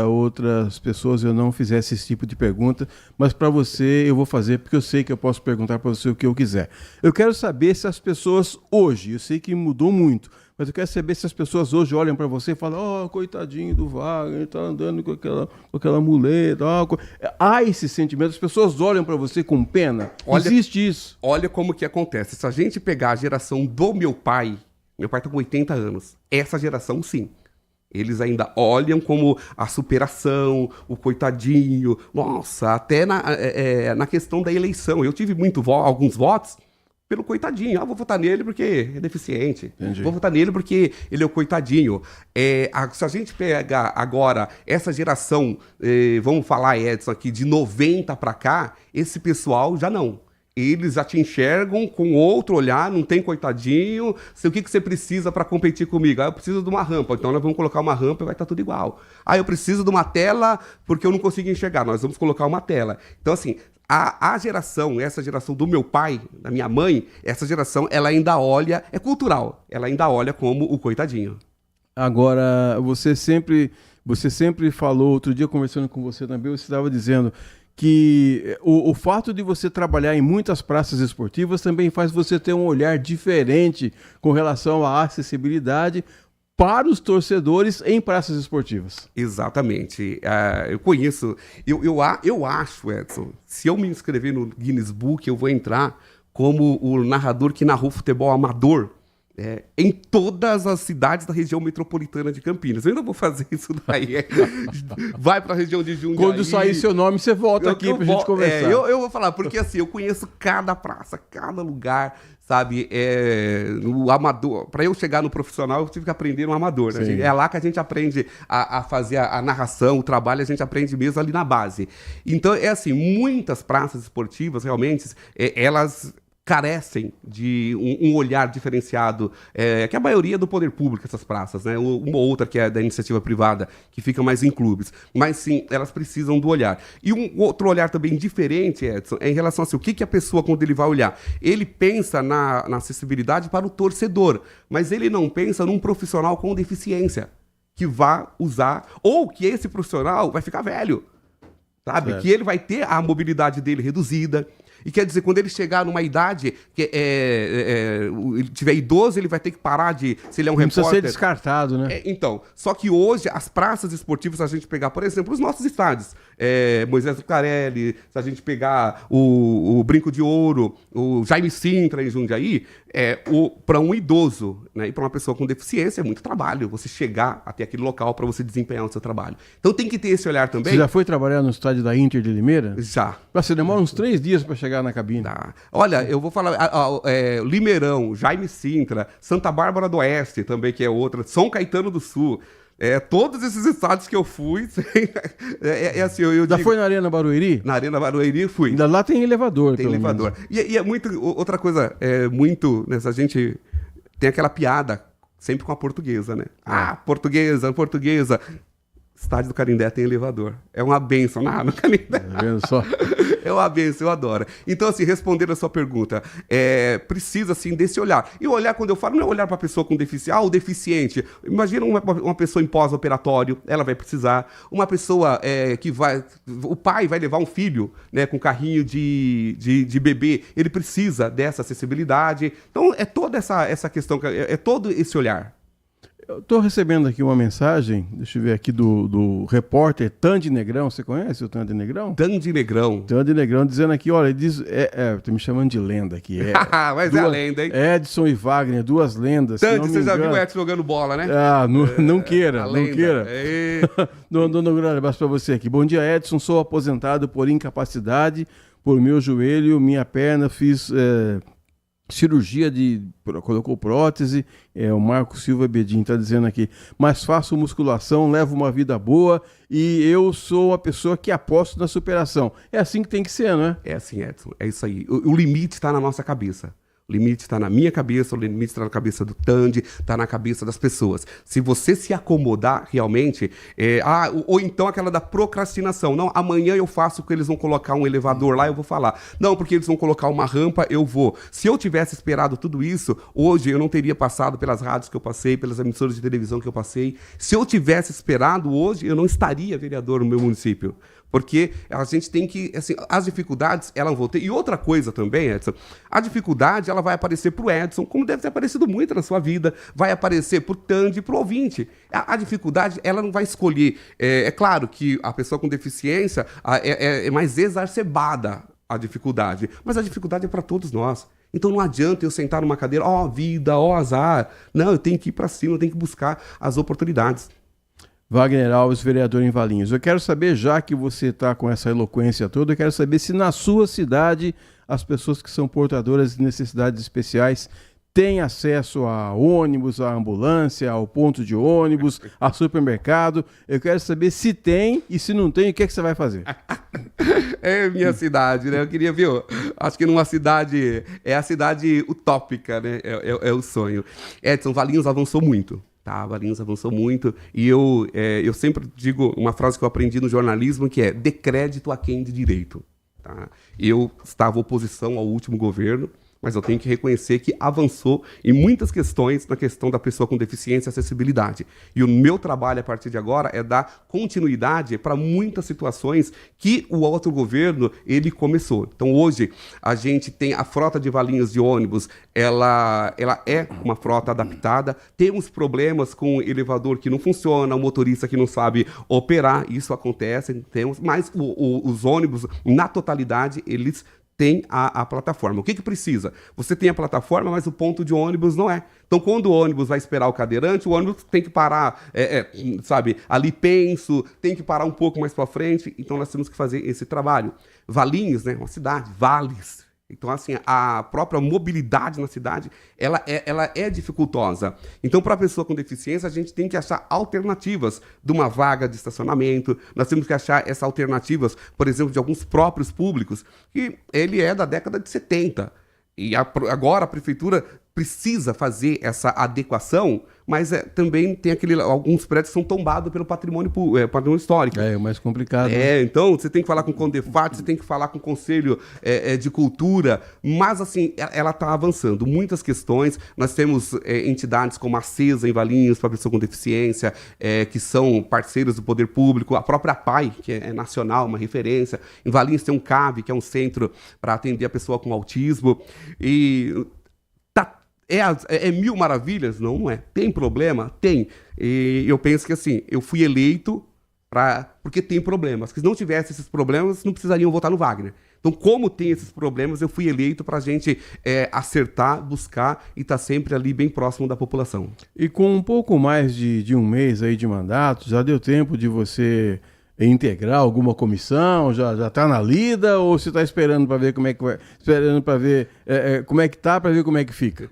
outras pessoas eu não fizesse esse tipo de pergunta, mas para você eu vou fazer, porque eu sei que eu posso perguntar para você o que eu quiser. Eu quero saber se as pessoas hoje, eu sei que mudou muito, mas eu quero saber se as pessoas hoje olham para você e falam: coitadinho do Wagner, tá andando com aquela muleta. Há esse sentimento, as pessoas olham para você com pena. Existe isso.
Olha como que acontece. Se a gente pegar a geração do meu pai tá com 80 anos, essa geração sim. Eles ainda olham como a superação, o coitadinho. Nossa, até na questão da eleição. Eu tive alguns votos pelo coitadinho. Vou votar nele porque é deficiente. Entendi. Vou votar nele porque ele é o coitadinho. Se a gente pegar agora essa geração, vamos falar, Edson, aqui, de 90 para cá, esse pessoal já não. Eles já te enxergam com outro olhar, não tem coitadinho. O que você precisa para competir comigo? Eu preciso de uma rampa, então nós vamos colocar uma rampa e vai estar tudo igual. Eu preciso de uma tela porque eu não consigo enxergar, nós vamos colocar uma tela. Então, assim, essa geração do meu pai, da minha mãe, essa geração, ela ainda olha, é cultural, ela ainda olha como o coitadinho.
Agora, você sempre falou, outro dia conversando com você também, você estava dizendo que o fato de você trabalhar em muitas praças esportivas também faz você ter um olhar diferente com relação à acessibilidade para os torcedores em praças esportivas.
Exatamente. Eu conheço, eu acho, Edson, se eu me inscrever no Guinness Book, eu vou entrar como o narrador que narrou futebol amador em todas as cidades da região metropolitana de Campinas. Eu ainda vou fazer isso daí. Vai para a região de Jundiaí.
Quando sair seu nome, você volta aqui para a gente conversar.
Eu vou falar, porque assim, eu conheço cada praça, cada lugar, sabe? No amador. Para eu chegar no profissional, eu tive que aprender no amador. Né? É lá que a gente aprende a fazer a narração, o trabalho, a gente aprende mesmo ali na base. Então, assim, muitas praças esportivas, realmente, elas carecem de um olhar diferenciado, que a maioria do poder público, essas praças, né? Uma ou outra que é da iniciativa privada, que fica mais em clubes. Mas sim, elas precisam do olhar. E um outro olhar também diferente, Edson, é em relação a assim, o que a pessoa, quando ele vai olhar, ele pensa na acessibilidade para o torcedor, mas ele não pensa num profissional com deficiência, que vá usar, ou que esse profissional vai ficar velho, sabe? Certo. Que ele vai ter a mobilidade dele reduzida. E quer dizer, quando ele chegar numa idade que ele tiver idoso, ele vai ter que parar de... Se ele é um repórter...
Precisa ser descartado, né?
Então, só que hoje, as praças esportivas, a gente pegar, por exemplo, os nossos estádios. Moisés Lucarelli, se a gente pegar o Brinco de Ouro, o Jaime Sintra em Jundiaí, para um idoso, né, e para uma pessoa com deficiência é muito trabalho você chegar até aquele local para você desempenhar o seu trabalho. Então tem que ter esse olhar também.
Você já foi trabalhar no estádio da Inter de Limeira?
Já.
Você demora uns 3 dias para chegar na cabine.
Olha, eu vou falar, Limeirão, Jaime Sintra, Santa Bárbara do Oeste também, que é outra, São Caetano do Sul. Todos esses estados que eu fui, assim,
Já foi na Arena Barueri?
Na Arena Barueri fui.
Ainda lá tem elevador.
Tem elevador. E é muito, outra coisa, muito, né, a gente tem aquela piada sempre com a portuguesa, né? Portuguesa. Estádio do Canindé tem elevador. É uma bênção no Canindé.
Tá vendo só?
É uma bênção, eu adoro. Então, assim, respondendo a sua pergunta, precisa, assim, desse olhar. E o olhar, quando eu falo, não é olhar para a pessoa com deficiência, o deficiente. Imagina uma pessoa em pós-operatório, ela vai precisar. Uma pessoa que vai... O pai vai levar um filho, né, com carrinho de bebê, ele precisa dessa acessibilidade. Então, é toda essa questão, é todo esse olhar.
Eu estou recebendo aqui uma mensagem, deixa eu ver aqui, do repórter Tandy Negrão. Você conhece o Tandy Negrão?
Tandy Negrão,
dizendo aqui, olha, ele diz, tô me chamando de lenda aqui.
Mas é a lenda, hein?
Edson e Wagner, 2 lendas.
Tandy, você já viu o Edson jogando bola, né?
Não queira, não queira.
Não,
um grande abraço para você aqui. Bom dia, Edson, sou aposentado por incapacidade, por meu joelho, minha perna, fiz... cirurgia colocou prótese, o Marco Silva Bedin está dizendo aqui, mas faço musculação, levo uma vida boa e eu sou uma pessoa que aposto na superação. É assim que tem que ser, não é?
É assim, Edson, é isso aí. O limite está na nossa cabeça. O limite está na minha cabeça, o limite está na cabeça do Tandy, está na cabeça das pessoas. Se você se acomodar realmente, ou então aquela da procrastinação. Não, amanhã eu faço porque eles vão colocar um elevador lá, eu vou falar. Não, porque eles vão colocar uma rampa, eu vou. Se eu tivesse esperado tudo isso, hoje eu não teria passado pelas rádios que eu passei, pelas emissoras de televisão que eu passei. Se eu tivesse esperado hoje, eu não estaria vereador no meu município. Porque a gente tem que, assim, as dificuldades, elas vão ter. E outra coisa também, Edson, a dificuldade, ela vai aparecer pro Edson, como deve ter aparecido muito na sua vida, vai aparecer pro Tandy e pro ouvinte. A dificuldade, ela não vai escolher. É claro que a pessoa com deficiência é mais exacerbada a dificuldade, mas a dificuldade é para todos nós. Então não adianta eu sentar numa cadeira, vida, azar. Não, eu tenho que ir para cima, eu tenho que buscar as oportunidades.
Wagner Alves, vereador em Valinhos. Eu quero saber, já que você está com essa eloquência toda, eu quero saber se na sua cidade as pessoas que são portadoras de necessidades especiais têm acesso a ônibus, a ambulância, ao ponto de ônibus, a supermercado. Eu quero saber se tem e se não tem, o que é que você vai fazer?
É minha cidade, né? Eu queria ver, acho que numa cidade, é a cidade utópica, né? É o sonho. Edson, Valinhos avançou muito. Valinhos avançou muito e eu sempre digo uma frase que eu aprendi no jornalismo que é: dê crédito a quem de direito. Eu estava oposição ao último governo, mas eu tenho que reconhecer que avançou em muitas questões na questão da pessoa com deficiência e acessibilidade. E o meu trabalho a partir de agora é dar continuidade para muitas situações que o outro governo ele começou. Então hoje a gente tem a frota de Valinhos de ônibus, ela é uma frota adaptada, temos problemas com o elevador que não funciona, o motorista que não sabe operar, isso acontece, mas os ônibus na totalidade eles tem a plataforma. O que precisa? Você tem a plataforma, mas o ponto de ônibus não é. Então, quando o ônibus vai esperar o cadeirante, o ônibus tem que parar, ali penso, tem que parar um pouco mais para frente. Então, nós temos que fazer esse trabalho. Valinhos, né? Uma cidade, vales. Então, assim, a própria mobilidade na cidade, ela é dificultosa. Então, para a pessoa com deficiência, a gente tem que achar alternativas de uma vaga de estacionamento. Nós temos que achar essas alternativas, por exemplo, de alguns próprios públicos, que ele é da década de 70. E agora a prefeitura precisa fazer essa adequação, mas também tem alguns prédios que são tombados pelo patrimônio histórico.
É mais complicado.
Então você tem que falar com o Condefat, você tem que falar com o Conselho de Cultura, mas assim, ela está avançando. Muitas questões, nós temos entidades como a CESA em Valinhos, para pessoa com deficiência, que são parceiros do poder público, a própria PAI, que é nacional, uma referência. Em Valinhos tem um CAV, que é um centro para atender a pessoa com autismo, e é mil maravilhas? Não é. Tem problema? Tem. E eu penso que assim, eu fui eleito porque tem problemas. Se não tivesse esses problemas, não precisariam votar no Wagner. Então, como tem esses problemas, eu fui eleito para a gente acertar, buscar e estar sempre ali bem próximo da população.
E com um pouco mais de um mês aí de mandato, já deu tempo de você integrar alguma comissão? Já está na lida ou você está esperando para ver como é que vai, esperando para ver como é que tá, para ver como é que fica?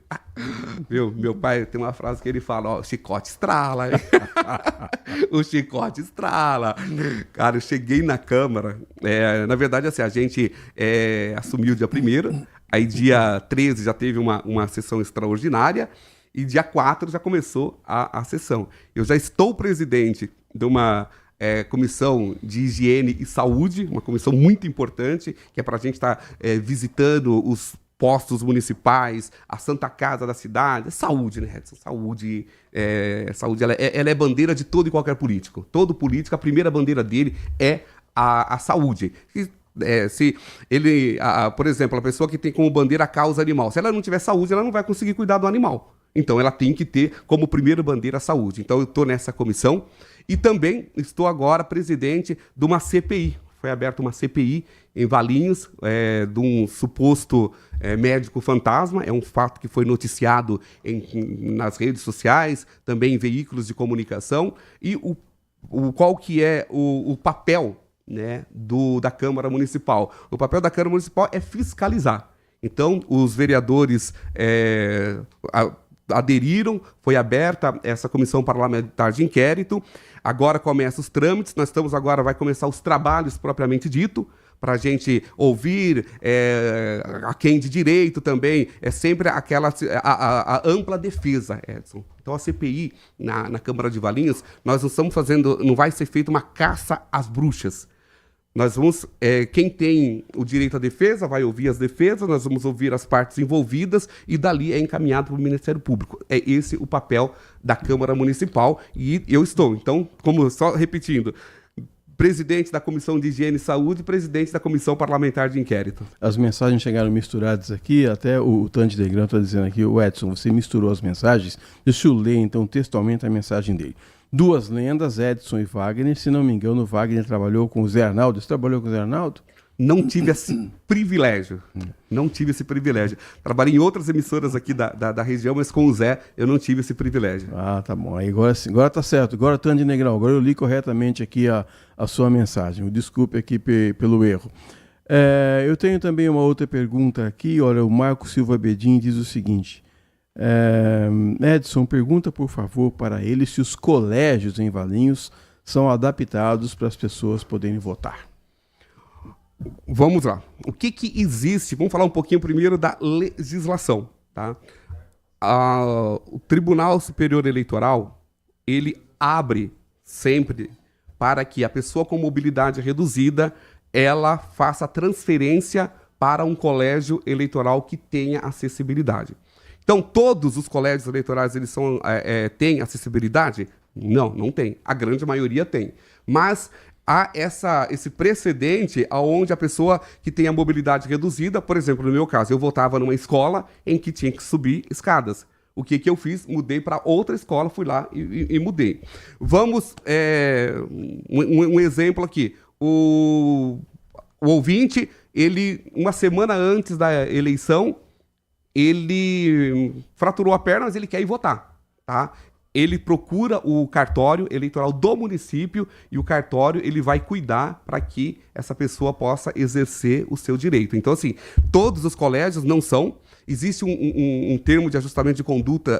Meu pai tem uma frase que ele fala, ó, o chicote estrala, hein? O chicote estrala. Cara, eu cheguei na Câmara, na verdade, assim, a gente assumiu dia 1º, aí dia 13 já teve uma sessão extraordinária e dia 4 já começou a sessão. Eu já estou presidente de uma comissão de higiene e saúde, uma comissão muito importante, que é para a gente estar visitando os postos municipais, a Santa Casa da cidade. Saúde, né, Edson? Saúde, ela é bandeira de todo e qualquer político. Todo político, a primeira bandeira dele é a saúde. Se ele, por exemplo, a pessoa que tem como bandeira a causa animal, se ela não tiver saúde, ela não vai conseguir cuidar do animal. Então, ela tem que ter como primeira bandeira a saúde. Então, eu estou nessa comissão e também estou agora presidente de uma CPI. Foi aberta uma CPI em Valinhos, de um suposto médico fantasma. É um fato que foi noticiado nas redes sociais, também em veículos de comunicação. E qual que é o papel, né, da Câmara Municipal? O papel da Câmara Municipal é fiscalizar. Então, os vereadores aderiram, foi aberta essa comissão parlamentar de inquérito, agora começam os trâmites, vai começar os trabalhos propriamente dito, para a gente ouvir a quem de direito também, é sempre a ampla defesa, Edson. Então a CPI na Câmara de Valinhos, nós não estamos fazendo, não vai ser feita uma caça às bruxas. Nós vamos, quem tem o direito à defesa vai ouvir as defesas, nós vamos ouvir as partes envolvidas e dali é encaminhado para o Ministério Público. É esse o papel da Câmara Municipal e eu estou, então, só repetindo, presidente da Comissão de Higiene e Saúde e presidente da Comissão Parlamentar de Inquérito.
As mensagens chegaram misturadas aqui, até o Tandy Negrão está dizendo aqui, o Edson, você misturou as mensagens, deixa eu ler então textualmente a mensagem dele. Duas lendas, Edson e Wagner. Se não me engano, o Wagner trabalhou com o Zé Arnaldo. Você trabalhou com o Zé Arnaldo?
Não tive esse privilégio. Não tive esse privilégio. Trabalhei em outras emissoras aqui da região, mas com o Zé eu não tive esse privilégio.
Ah, tá bom. Aí agora tá certo. Agora, Tandy Negrão, agora eu li corretamente aqui a sua mensagem. Desculpe aqui pelo erro. Eu tenho também uma outra pergunta aqui. Olha, o Marco Silva Bedin diz o seguinte... Edson, pergunta por favor para ele se os colégios em Valinhos são adaptados para as pessoas poderem votar.
Vamos lá. O que existe? Vamos falar um pouquinho primeiro da legislação, tá? O Tribunal Superior Eleitoral, ele abre sempre para que a pessoa com mobilidade reduzida, ela faça a transferência para um colégio eleitoral que tenha acessibilidade. Então, todos os colégios eleitorais eles têm acessibilidade? Não tem. A grande maioria tem. Mas há esse precedente onde a pessoa que tem a mobilidade reduzida, por exemplo, no meu caso, eu votava numa escola em que tinha que subir escadas. O que eu fiz? Mudei para outra escola, fui lá e mudei. Vamos, um exemplo aqui. O ouvinte, uma semana antes da eleição, ele fraturou a perna, mas ele quer ir votar, tá? Ele procura o cartório eleitoral do município e o cartório ele vai cuidar para que essa pessoa possa exercer o seu direito. Então, assim, todos os colégios não são. Existe um termo de ajustamento de conduta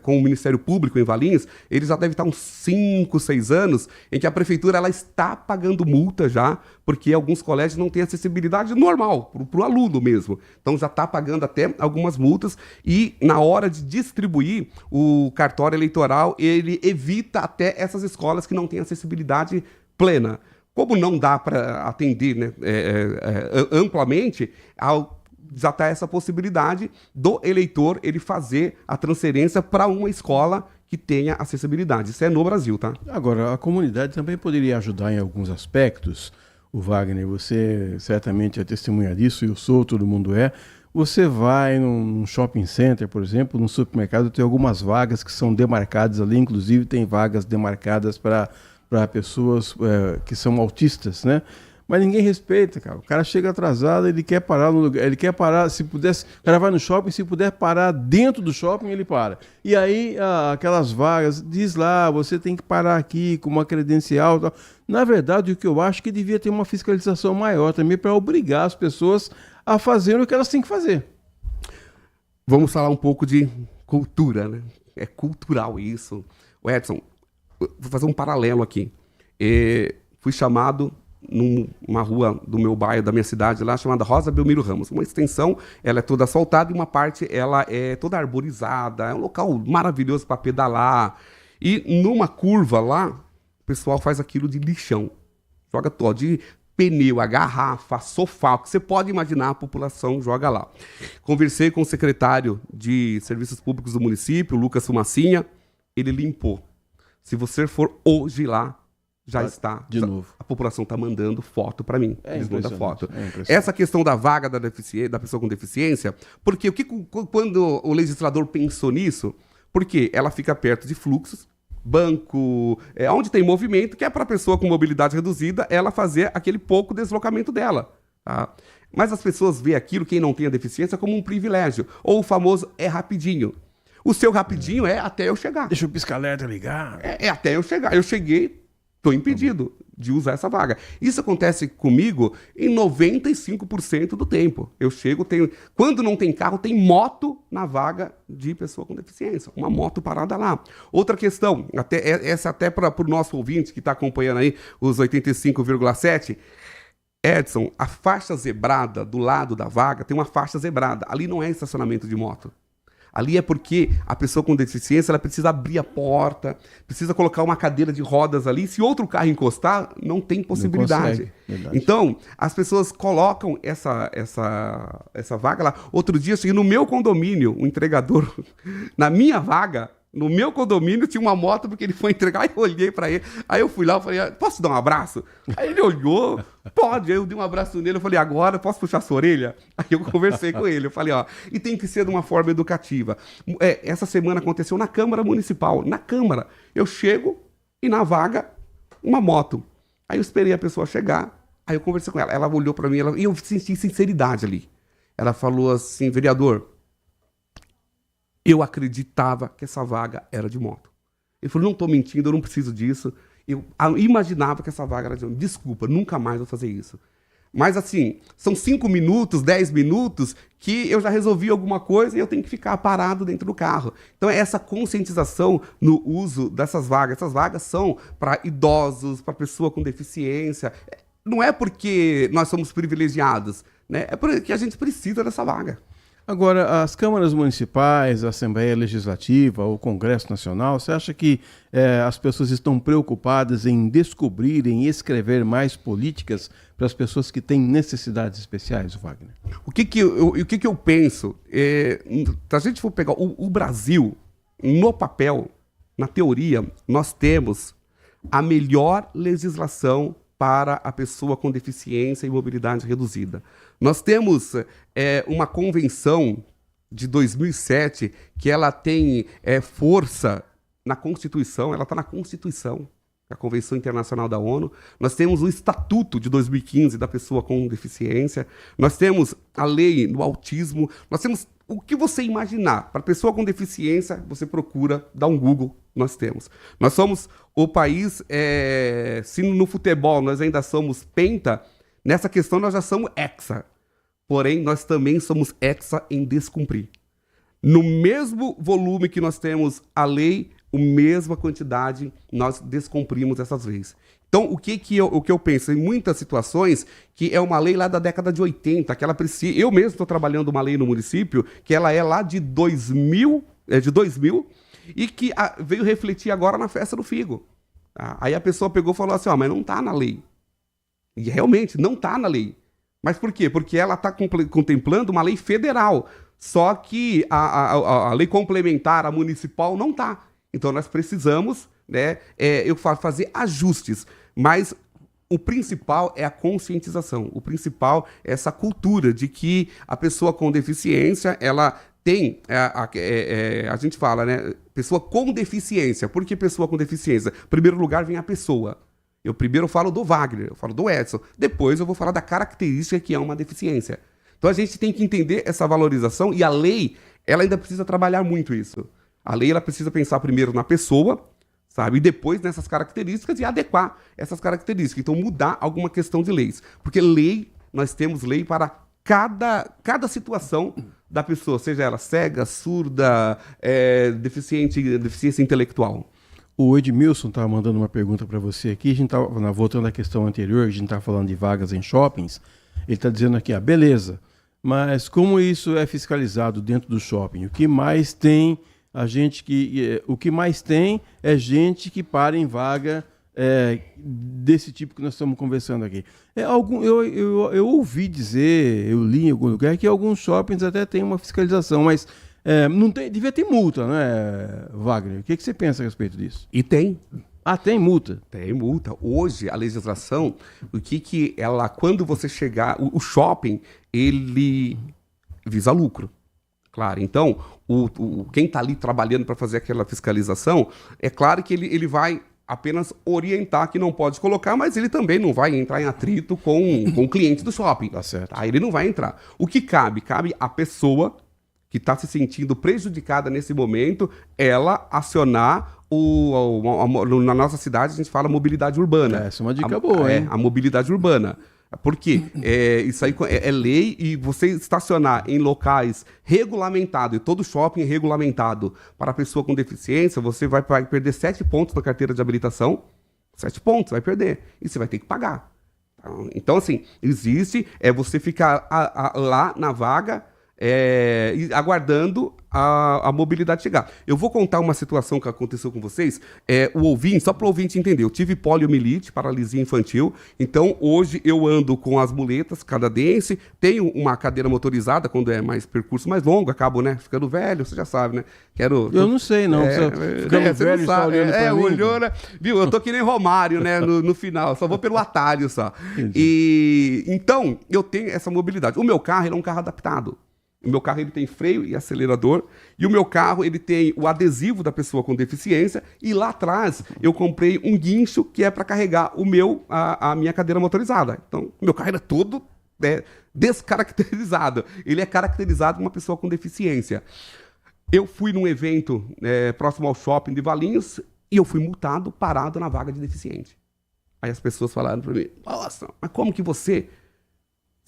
com o Ministério Público em Valinhos, ele já deve estar uns 5, 6 anos, em que a prefeitura ela está pagando multa já, porque alguns colégios não têm acessibilidade normal, para o aluno mesmo. Então já está pagando até algumas multas e na hora de distribuir o cartório eleitoral, ele evita até essas escolas que não têm acessibilidade plena. Como não dá para atender, né, amplamente, já está essa possibilidade do eleitor ele fazer a transferência para uma escola que tenha acessibilidade. Isso é no Brasil, tá?
Agora, a comunidade também poderia ajudar em alguns aspectos. O Wagner, você certamente é testemunha disso, eu sou, todo mundo é. Você vai num shopping center, por exemplo, num supermercado, tem algumas vagas que são demarcadas ali, inclusive tem vagas demarcadas para para pessoas que são autistas, né? Mas ninguém respeita, cara. O cara chega atrasado, ele quer parar no lugar, ele quer parar, se pudesse, o cara vai no shopping, se puder parar dentro do shopping, ele para. E aí, aquelas vagas, diz lá, você tem que parar aqui com uma credencial e tal. Na verdade, o que eu acho é que devia ter uma fiscalização maior também para obrigar as pessoas a fazer o que elas têm que fazer.
Vamos falar um pouco de cultura, né? É cultural isso. O Edson, vou fazer um paralelo aqui. Fui chamado numa rua do meu bairro, da minha cidade lá, chamada Rosa Belmiro Ramos. Uma extensão, ela é toda asfaltada e uma parte ela é toda arborizada. É um local maravilhoso para pedalar. E numa curva lá, o pessoal faz aquilo de lixão. Joga todo, de pneu, a garrafa, sofá, o que você pode imaginar, a população joga lá. Conversei com o secretário de Serviços Públicos do município, Lucas Fumacinha, ele limpou. Se você for hoje lá, já está. De novo. A população está mandando foto para mim. Eles mandam foto. Essa questão da vaga da pessoa com deficiência, porque quando o legislador pensou nisso, porque ela fica perto de fluxos, banco, onde tem movimento, que é para a pessoa com mobilidade reduzida, ela fazer aquele pouco deslocamento dela. Tá? Mas as pessoas veem aquilo, quem não tem a deficiência, como um privilégio. Ou o famoso é rapidinho. O seu rapidinho é até eu chegar.
Deixa o pisca-alerta ligar.
É até eu chegar. Eu cheguei, estou impedido de usar essa vaga. Isso acontece comigo em 95% do tempo. Eu chego, quando não tem carro, tem moto na vaga de pessoa com deficiência. Uma moto parada lá. Outra questão, essa até para o nosso ouvinte que está acompanhando aí os 85,7. Edson, a faixa zebrada do lado da vaga tem uma faixa zebrada. Ali não é estacionamento de moto. Ali é porque a pessoa com deficiência ela precisa abrir a porta, precisa colocar uma cadeira de rodas ali. Se outro carro encostar, não tem possibilidade. Então, as pessoas colocam essa vaga lá. Outro dia, eu cheguei no meu condomínio, um entregador, na minha vaga, no meu condomínio, tinha uma moto porque ele foi entregar e eu olhei pra ele. Aí eu fui lá e falei, posso dar um abraço? Aí ele olhou, pode. Aí eu dei um abraço nele, eu falei, agora posso puxar sua orelha? Aí eu conversei com ele, eu falei, e tem que ser de uma forma educativa. Essa semana aconteceu na Câmara Municipal. Na Câmara, eu chego e na vaga, uma moto. Aí eu esperei a pessoa chegar, aí eu conversei com ela. Ela olhou pra mim e eu senti sinceridade ali. Ela falou assim, vereador, eu acreditava que essa vaga era de moto. Ele falou, não estou mentindo, eu não preciso disso. Eu imaginava que essa vaga era de moto. Desculpa, nunca mais vou fazer isso. Mas assim, são 5 minutos, 10 minutos que eu já resolvi alguma coisa e eu tenho que ficar parado dentro do carro. Então é essa conscientização no uso dessas vagas. Essas vagas são para idosos, para pessoa com deficiência. Não é porque nós somos privilegiados, né? É porque a gente precisa dessa vaga.
Agora, as câmaras municipais, a Assembleia Legislativa, o Congresso Nacional, você acha que as pessoas estão preocupadas em descobrirem e escrever mais políticas para as pessoas que têm necessidades especiais, Wagner?
O que eu penso? Se a gente for pegar o Brasil, no papel, na teoria, nós temos a melhor legislação para a pessoa com deficiência e mobilidade reduzida. Nós temos uma convenção de 2007 que ela tem força na Constituição, ela está na Constituição, a Convenção Internacional da ONU. Nós temos o Estatuto de 2015 da pessoa com deficiência, nós temos a lei do autismo, nós temos o que você imaginar. Para pessoa com deficiência, você procura, dá um Google, nós temos. Nós somos o país, se no futebol nós ainda somos penta, nessa questão nós já somos hexa. Porém, nós também somos hexa em descumprir. No mesmo volume que nós temos a lei, a mesma quantidade nós descumprimos essas leis. Então, o que eu penso? Em muitas situações, que é uma lei lá da década de 80, que ela precisa... Eu mesmo estou trabalhando uma lei no município, que ela é lá de 2000, e que veio refletir agora na festa do Figo. Aí a pessoa pegou e falou assim, mas não está na lei. E realmente, não está na lei. Mas por quê? Porque ela está contemplando uma lei federal, só que a lei complementar, a municipal, não está. Então nós precisamos, né, fazer ajustes, mas o principal é a conscientização, o principal é essa cultura de que a pessoa com deficiência, ela tem, a gente fala, né, Pessoa com deficiência. Por que pessoa com deficiência? Em primeiro lugar vem a pessoa. Eu primeiro falo do Wagner, eu falo do Edson. Depois eu vou falar da característica que é uma deficiência. Então a gente tem que entender essa valorização e a lei, ela ainda precisa trabalhar muito isso. A lei, ela precisa pensar primeiro na pessoa, sabe? E depois nessas características e adequar essas características. Então mudar alguma questão de leis. Porque lei, nós temos lei para cada situação da pessoa, seja ela cega, surda, deficiência intelectual.
O Edmilson estava mandando uma pergunta para você aqui, a gente estava voltando à questão anterior, a gente estava falando de vagas em shoppings, ele está dizendo aqui, beleza, mas como isso é fiscalizado dentro do shopping? O que mais tem é gente que para em vaga desse tipo que nós estamos conversando aqui. Eu ouvi dizer, eu li em algum lugar que alguns shoppings até têm uma fiscalização, mas devia ter multa, não é, Wagner? O que você pensa a respeito disso?
E tem.
Tem multa?
Tem multa. Hoje, a legislação, quando você chegar, o shopping, ele visa lucro. Claro, então, quem está ali trabalhando para fazer aquela fiscalização, é claro que ele vai apenas orientar que não pode colocar, mas ele também não vai entrar em atrito com o cliente do shopping. Tá certo. Tá? Ele não vai entrar. O que cabe? Cabe à pessoa que está se sentindo prejudicada nesse momento, ela acionar na nossa cidade a gente fala mobilidade urbana.
Essa é uma dica boa, hein?
A mobilidade urbana. Por quê? Isso aí é lei e você estacionar em locais regulamentados, e todo shopping é regulamentado para pessoa com deficiência, você vai perder 7 pontos na carteira de habilitação. 7 pontos, vai perder. E você vai ter que pagar. Então, assim, existe você ficar lá na vaga aguardando a mobilidade chegar. Eu vou contar uma situação que aconteceu com vocês. O ouvinte, só para o ouvinte entender, eu tive poliomielite, paralisia infantil, então hoje eu ando com as muletas canadense, tenho uma cadeira motorizada quando é mais percurso mais longo, acabo, né, ficando velho, você já sabe, né? Eu
não sei, não. Ficando velho, está olhando para mim.
Olhou, né? Viu? Eu tô que nem Romário, né, no final, só vou pelo atalho, só. Então, eu tenho essa mobilidade. O meu carro, ele é um carro adaptado. O meu carro ele tem freio e acelerador, e o meu carro ele tem o adesivo da pessoa com deficiência, e lá atrás eu comprei um guincho que é para carregar a minha cadeira motorizada. Então, o meu carro é todo descaracterizado. Ele é caracterizado como uma pessoa com deficiência. Eu fui num evento próximo ao shopping de Valinhos e eu fui multado, parado na vaga de deficiente. Aí as pessoas falaram para mim, nossa, mas como que você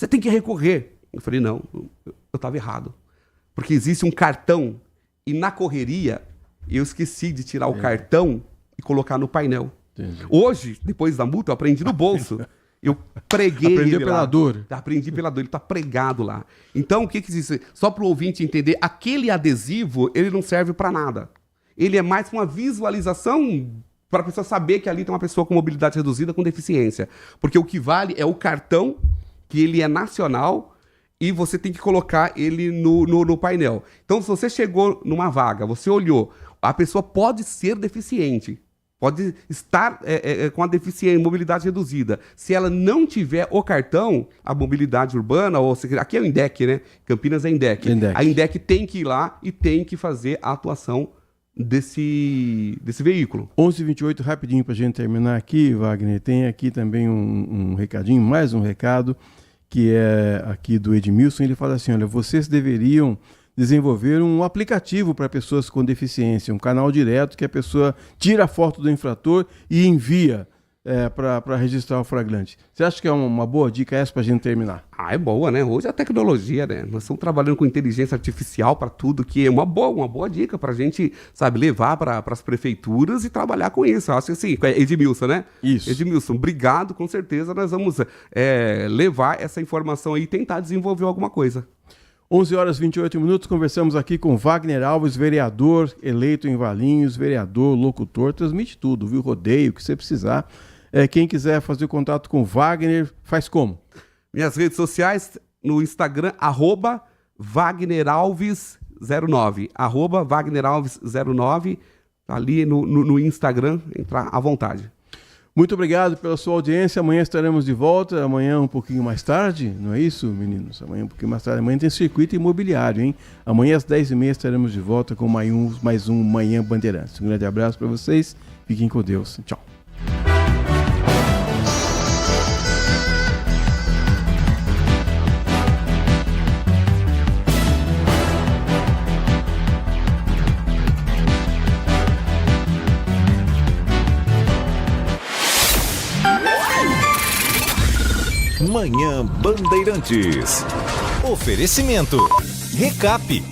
tem que recorrer? Eu falei, não, eu estava errado. Porque existe um cartão e na correria eu esqueci de tirar o cartão e colocar no painel. Entendi. Hoje, depois da multa, eu aprendi no bolso. Eu preguei ele
pela dor.
Aprendi pela dor, ele está pregado lá. Então, o que existe? Só para o ouvinte entender, aquele adesivo, ele não serve para nada. Ele é mais uma visualização para a pessoa saber que ali tem uma pessoa com mobilidade reduzida com deficiência. Porque o que vale é o cartão, que ele é nacional, e você tem que colocar ele no painel. Então, se você chegou numa vaga, você olhou, a pessoa pode ser deficiente, pode estar com a deficiência, mobilidade reduzida. Se ela não tiver o cartão, a mobilidade urbana, aqui é o INDEC, né? Campinas é INDEC. A INDEC tem que ir lá e tem que fazer a atuação desse veículo.
11h28, rapidinho para a gente terminar aqui, Wagner. Tem aqui também um recadinho, mais um recado, que é aqui do Edmilson. Ele fala assim, olha, vocês deveriam desenvolver um aplicativo para pessoas com deficiência, um canal direto que a pessoa tira a foto do infrator e envia para registrar o flagrante. Você acha que é uma boa dica essa para a gente terminar?
É boa, né? Hoje a tecnologia, né? Nós estamos trabalhando com inteligência artificial para tudo, que é uma boa dica para a gente, sabe, levar para as prefeituras e trabalhar com isso. Eu acho que assim, Edmilson, né?
Isso.
Edmilson, obrigado, com certeza nós vamos levar essa informação aí e tentar desenvolver alguma coisa.
11h28, conversamos aqui com Wagner Alves, vereador eleito em Valinhos, vereador, locutor, transmite tudo, viu? Rodeio, o que você precisar. Quem quiser fazer contato com Wagner, faz como?
Minhas redes sociais, no Instagram, @WagnerAlves09, @WagnerAlves09, ali no Instagram, entrar à vontade.
Muito obrigado pela sua audiência. Amanhã estaremos de volta. Amanhã um pouquinho mais tarde, não é isso, meninos? Amanhã um pouquinho mais tarde. Amanhã tem circuito imobiliário, hein? Amanhã às 10h30 estaremos de volta com mais um Manhã Bandeirantes. Um grande abraço para vocês. Fiquem com Deus. Tchau.
Manhã Bandeirantes. Oferecimento. Recap.